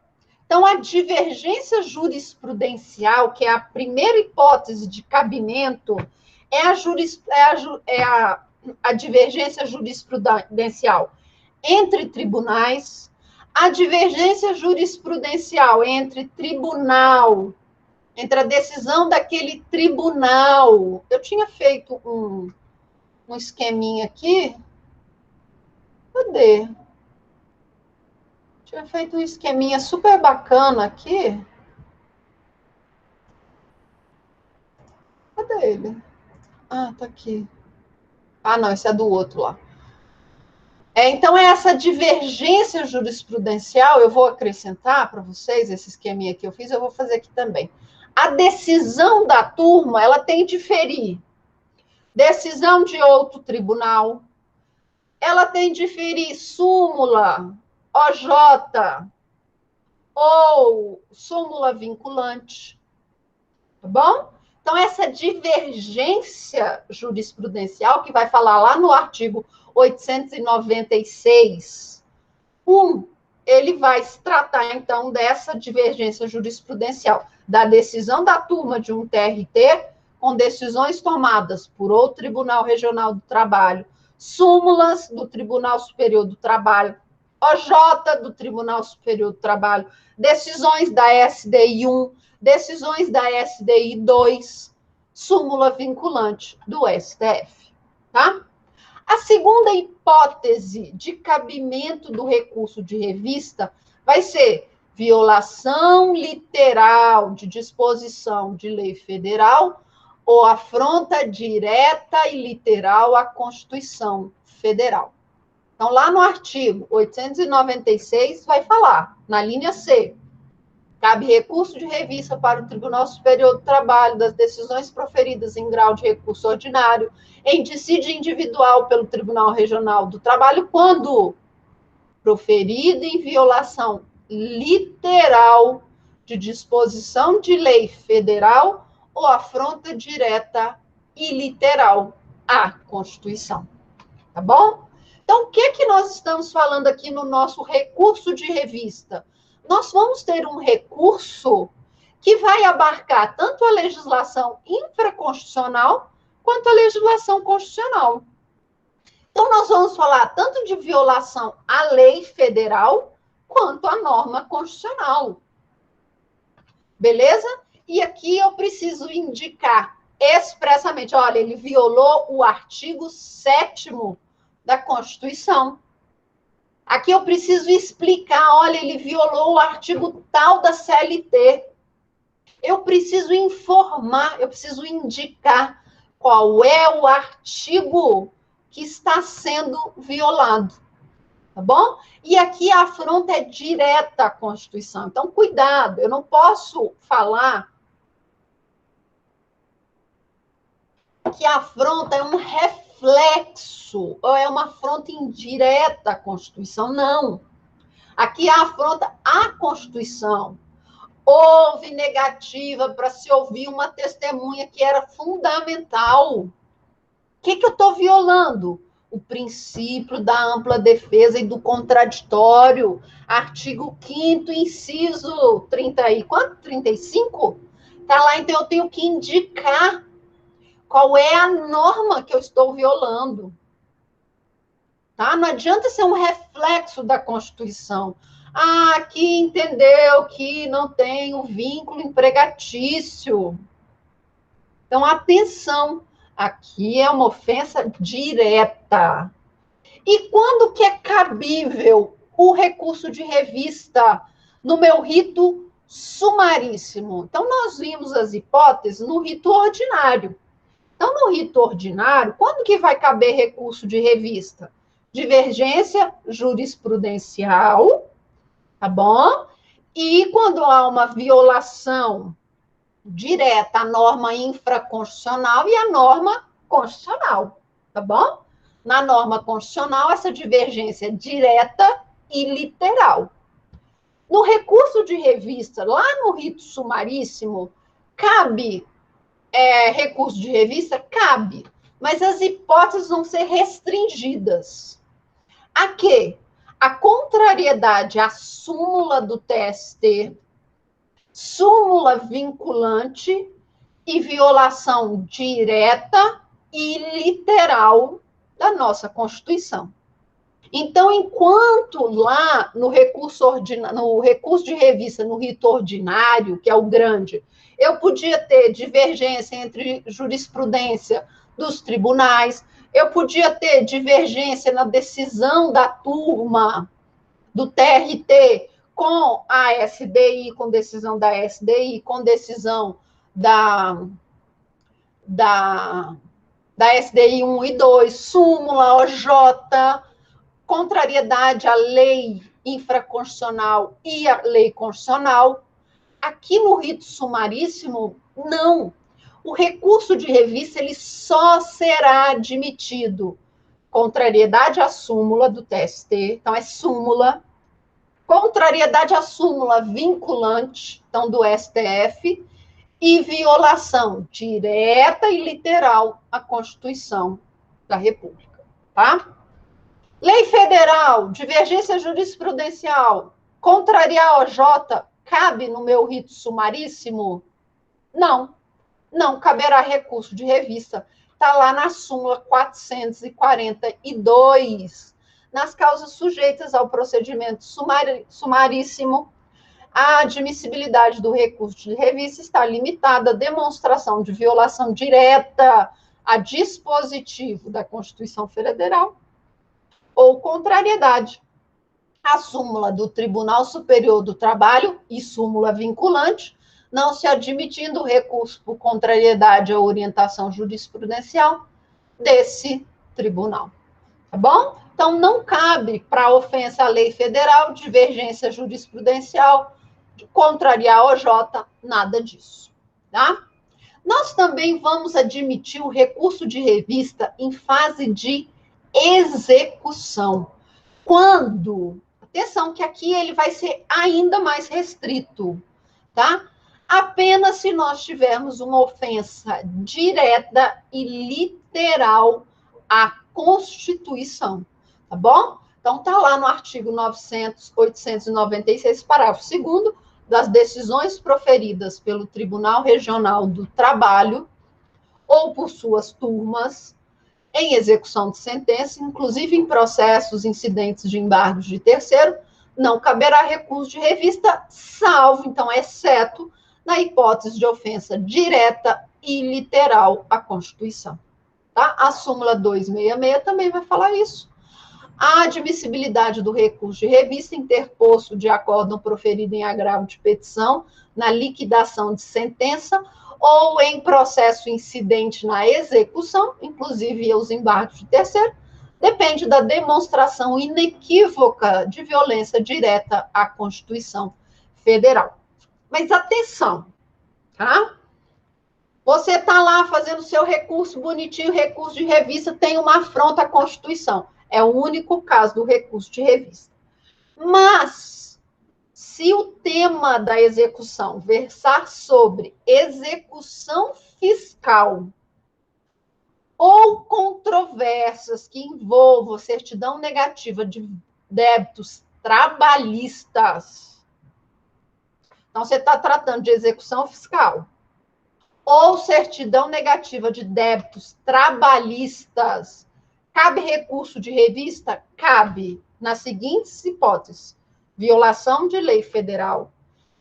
Então, a divergência jurisprudencial, que é a primeira hipótese de cabimento, é a divergência jurisprudencial entre tribunais, a divergência jurisprudencial entre a decisão daquele tribunal. Eu tinha feito um esqueminha aqui. Cadê? Tinha feito um esqueminha super bacana aqui. Cadê ele? Ah, tá aqui. Ah, não, esse é do outro lá. Então, essa divergência jurisprudencial, eu vou acrescentar para vocês, esse esqueminha que eu fiz, eu vou fazer aqui também. A decisão da turma, ela tem de diferir. Decisão de outro tribunal, ela tem de diferir súmula, OJ, ou súmula vinculante, tá bom? Então, essa divergência jurisprudencial, que vai falar lá no artigo 896, ele vai se tratar, então, dessa divergência jurisprudencial, da decisão da turma de um TRT, com decisões tomadas por outro Tribunal Regional do Trabalho, súmulas do Tribunal Superior do Trabalho, OJ do Tribunal Superior do Trabalho, decisões da SDI 1, decisões da SDI 2, súmula vinculante do STF, tá? A segunda hipótese de cabimento do recurso de revista vai ser violação literal de disposição de lei federal ou afronta direta e literal à Constituição Federal. Então, lá no artigo 896, vai falar, na linha C, cabe recurso de revista para o Tribunal Superior do Trabalho das decisões proferidas em grau de recurso ordinário, em dissídio individual pelo Tribunal Regional do Trabalho, quando proferida em violação literal de disposição de lei federal ou afronta direta e literal à Constituição. Tá bom? Então, o que nós estamos falando aqui no nosso recurso de revista? Nós vamos ter um recurso que vai abarcar tanto a legislação infraconstitucional quanto a legislação constitucional. Então, nós vamos falar tanto de violação à lei federal quanto à norma constitucional. Beleza? E aqui eu preciso indicar expressamente, olha, ele violou o artigo 7º da Constituição. Aqui eu preciso explicar, olha, ele violou o artigo tal da CLT. Eu preciso informar, eu preciso indicar qual é o artigo que está sendo violado, tá bom? E aqui a afronta é direta à Constituição. Então, cuidado, eu não posso falar que a afronta é um reflexo, ou é uma afronta indireta à Constituição. Não. Aqui a afronta à Constituição. Houve negativa para se ouvir uma testemunha que era fundamental. O que eu estou violando? O princípio da ampla defesa e do contraditório. Artigo 5º, inciso 30 e quanto? 35? Está lá, então eu tenho que indicar qual é a norma que eu estou violando. Tá? Não adianta ser um reflexo da Constituição. Ah, aqui entendeu que não tem o vínculo empregatício. Então, atenção, aqui é uma ofensa direta. E quando que é cabível o recurso de revista no meu rito sumaríssimo? Então, nós vimos as hipóteses no rito ordinário. Então, no rito ordinário, quando que vai caber recurso de revista? Divergência jurisprudencial, tá bom? E quando há uma violação direta à norma infraconstitucional e à norma constitucional, tá bom? Na norma constitucional, essa divergência é direta e literal. No recurso de revista, lá no rito sumaríssimo, cabe recurso de revista? Cabe, mas as hipóteses vão ser restringidas. A quê? A contrariedade à súmula do TST, súmula vinculante e violação direta e literal da nossa Constituição. Então, enquanto lá no recurso de revista, no rito ordinário, que é o grande, eu podia ter divergência entre jurisprudência dos tribunais, eu podia ter divergência na decisão da turma do TRT com a SDI, com decisão da SDI, com decisão da SDI 1 e 2, súmula, OJ, contrariedade à lei infraconstitucional e à lei constitucional. Aqui no rito sumaríssimo, não. O recurso de revista ele só será admitido contrariedade à súmula do TST, então é súmula, contrariedade à súmula vinculante, então do STF, e violação direta e literal à Constituição da República, tá? Lei federal, divergência jurisprudencial, contrariar a OJ, cabe no meu rito sumaríssimo? Não. Não caberá recurso de revista. Está lá na súmula 442. Nas causas sujeitas ao procedimento sumaríssimo, a admissibilidade do recurso de revista está limitada à demonstração de violação direta a dispositivo da Constituição Federal ou contrariedade à súmula do Tribunal Superior do Trabalho e súmula vinculante, não se admitindo recurso por contrariedade à orientação jurisprudencial desse tribunal. Tá bom? Então, não cabe para ofensa à lei federal, divergência jurisprudencial, contrariar a OJ, nada disso. Tá? Nós também vamos admitir o recurso de revista em fase de execução. Quando? Atenção, que aqui ele vai ser ainda mais restrito, tá? Apenas se nós tivermos uma ofensa direta e literal à Constituição, tá bom? Então, tá lá no artigo 896, parágrafo 2º, das decisões proferidas pelo Tribunal Regional do Trabalho ou por suas turmas em execução de sentença, inclusive em processos incidentes de embargos de terceiro, não caberá recurso de revista, salvo, então, exceto na hipótese de ofensa direta e literal à Constituição. Tá? A súmula 266 também vai falar isso. A admissibilidade do recurso de revista interposto de acórdão proferido em agravo de petição na liquidação de sentença ou em processo incidente na execução, inclusive os embargos de terceiro, depende da demonstração inequívoca de violência direta à Constituição Federal. Mas atenção, tá? Você está lá fazendo seu recurso bonitinho, recurso de revista, tem uma afronta à Constituição. É o único caso do recurso de revista. Mas, se o tema da execução versar sobre execução fiscal ou controvérsias que envolvam certidão negativa de débitos trabalhistas, então você está tratando de execução fiscal, ou certidão negativa de débitos trabalhistas, cabe recurso de revista? Cabe, nas seguintes hipóteses: violação de lei federal,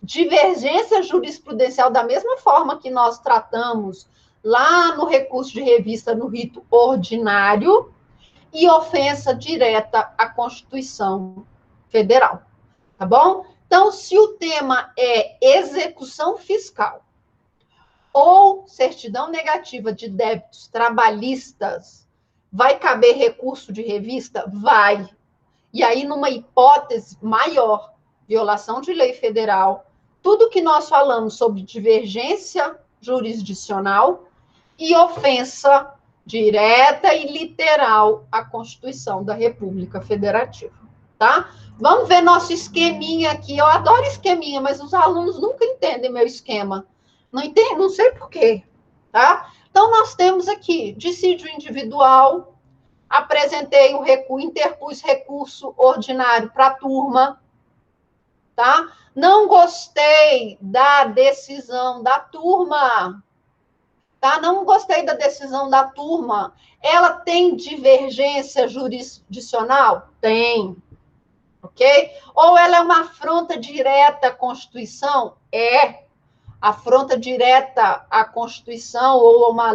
divergência jurisprudencial, da mesma forma que nós tratamos lá no recurso de revista no rito ordinário, e ofensa direta à Constituição Federal. Tá bom? Então, se o tema é execução fiscal, ou certidão negativa de débitos trabalhistas, vai caber recurso de revista? Vai. E aí, numa hipótese maior, violação de lei federal, tudo que nós falamos sobre divergência jurisdicional e ofensa direta e literal à Constituição da República Federativa, tá? Vamos ver nosso esqueminha aqui. Eu adoro esqueminha, mas os alunos nunca entendem meu esquema. Não entendo, não sei por quê, tá? Então, nós temos aqui dissídio individual, apresentei o recurso, interpus recurso ordinário para a turma, tá? Não gostei da decisão da turma, tá? Não gostei da decisão da turma. Ela tem divergência jurisdicional? Tem, ok? Ou ela é uma afronta direta à Constituição? É. Afronta direta à Constituição ou a uma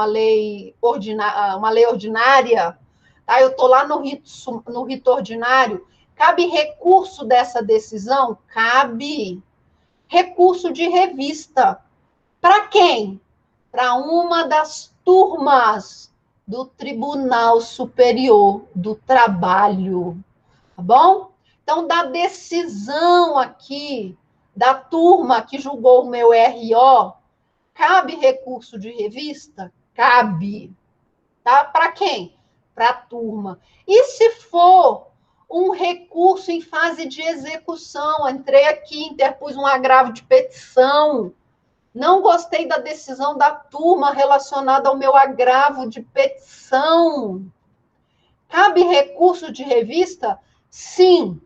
lei ordinária, tá? Eu estou lá no rito ordinário, cabe recurso dessa decisão? Cabe. Recurso de revista. Para quem? Para uma das turmas do Tribunal Superior do Trabalho, tá bom? Então, da decisão aqui da turma que julgou o meu RO, cabe recurso de revista? Cabe. Tá? Para quem? Para a turma. E se for um recurso em fase de execução, entrei aqui, interpus um agravo de petição, não gostei da decisão da turma relacionada ao meu agravo de petição, cabe recurso de revista? Sim,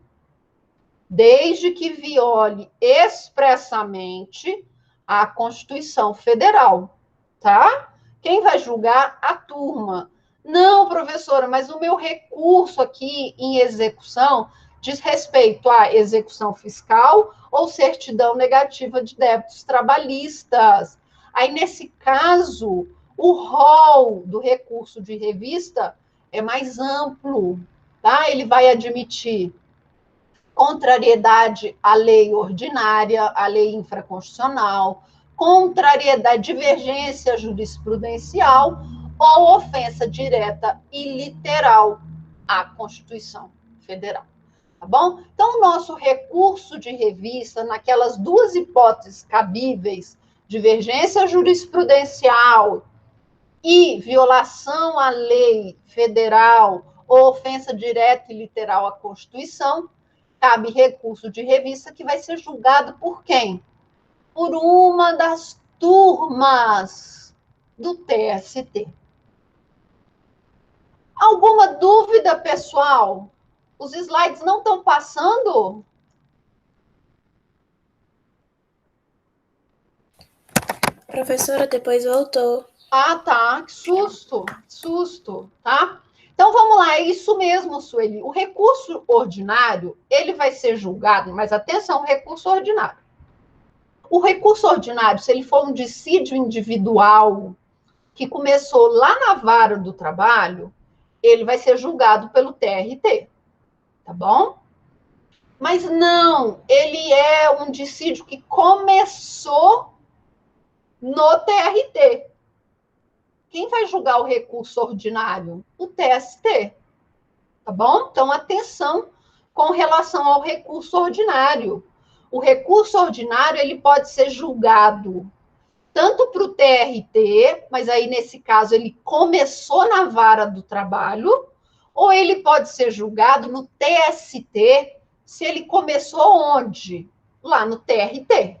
desde que viole expressamente a Constituição Federal, tá? Quem vai julgar? A turma. Não, professora, mas o meu recurso aqui em execução diz respeito à execução fiscal ou certidão negativa de débitos trabalhistas. Aí, nesse caso, o rol do recurso de revista é mais amplo, tá? Ele vai admitir contrariedade à lei ordinária, à lei infraconstitucional, contrariedade, divergência jurisprudencial ou ofensa direta e literal à Constituição Federal. Tá bom? Então, o nosso recurso de revista, naquelas duas hipóteses cabíveis, divergência jurisprudencial e violação à lei federal ou ofensa direta e literal à Constituição, cabe recurso de revista que vai ser julgado por quem? Por uma das turmas do TST. Alguma dúvida, pessoal? Os slides não estão passando? Professora, depois voltou. Ah, tá. Que susto, tá? Então, vamos lá, é isso mesmo, Sueli. O recurso ordinário, ele vai ser julgado, mas atenção, recurso ordinário. O recurso ordinário, se ele for um dissídio individual, que começou lá na vara do trabalho, ele vai ser julgado pelo TRT, tá bom? Mas não, ele é um dissídio que começou no TRT. Quem vai julgar o recurso ordinário? O TST. Tá bom? Então, atenção com relação ao recurso ordinário. O recurso ordinário, ele pode ser julgado tanto para o TRT, mas aí, nesse caso, ele começou na vara do trabalho, ou ele pode ser julgado no TST, se ele começou onde? Lá no TRT,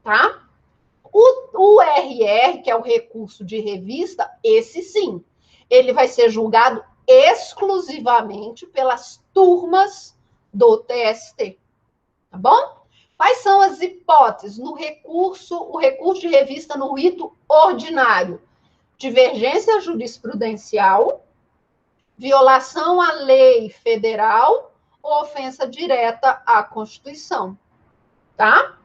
tá? O RR, que é o recurso de revista, esse sim, ele vai ser julgado exclusivamente pelas turmas do TST, tá bom? Quais são as hipóteses no recurso, o recurso de revista no rito ordinário? Divergência jurisprudencial, violação à lei federal ou ofensa direta à Constituição, tá?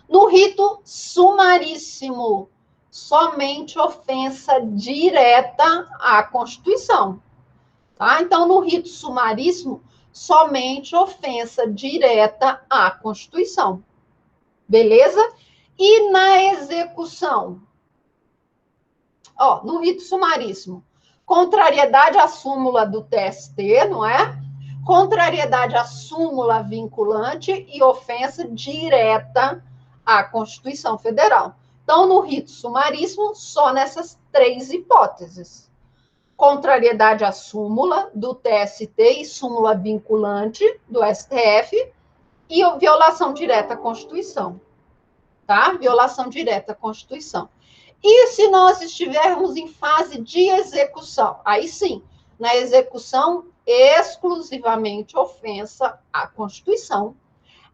No rito sumaríssimo, somente ofensa direta à Constituição, tá? Então, no rito sumaríssimo, somente ofensa direta à Constituição. Beleza? E na execução? Ó, no rito sumaríssimo, contrariedade à súmula do TST, não é? Contrariedade à súmula vinculante e ofensa direta à Constituição Federal. Então, no rito sumaríssimo, só nessas 3 hipóteses. Contrariedade à súmula do TST e súmula vinculante do STF e violação direta à Constituição. Tá? Violação direta à Constituição. E se nós estivermos em fase de execução? Aí sim, na execução, exclusivamente ofensa à Constituição,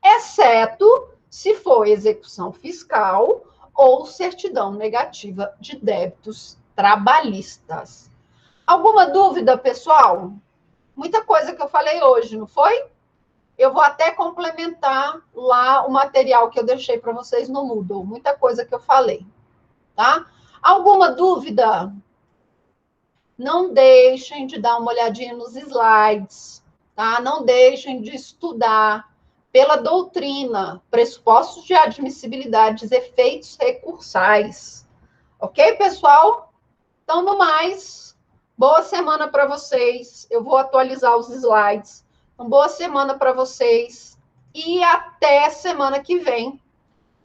exceto se for execução fiscal ou certidão negativa de débitos trabalhistas. Alguma dúvida, pessoal? Muita coisa que eu falei hoje, não foi? Eu vou até complementar lá o material que eu deixei para vocês no Moodle. Muita coisa que eu falei, tá? Alguma dúvida? Não deixem de dar uma olhadinha nos slides, tá? Não deixem de estudar pela doutrina, pressupostos de admissibilidade, efeitos recursais. Ok, pessoal? Então, no mais, boa semana para vocês. Eu vou atualizar os slides. Então, boa semana para vocês e até semana que vem.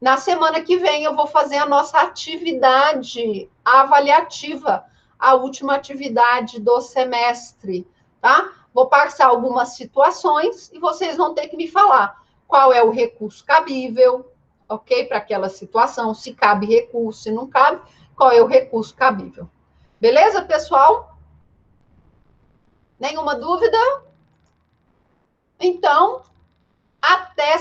Na semana que vem, eu vou fazer a nossa atividade avaliativa, a última atividade do semestre, tá? Vou passar algumas situações e vocês vão ter que me falar qual é o recurso cabível, ok? Para aquela situação, se cabe recurso, se não cabe, qual é o recurso cabível. Beleza, pessoal? Nenhuma dúvida? Então, até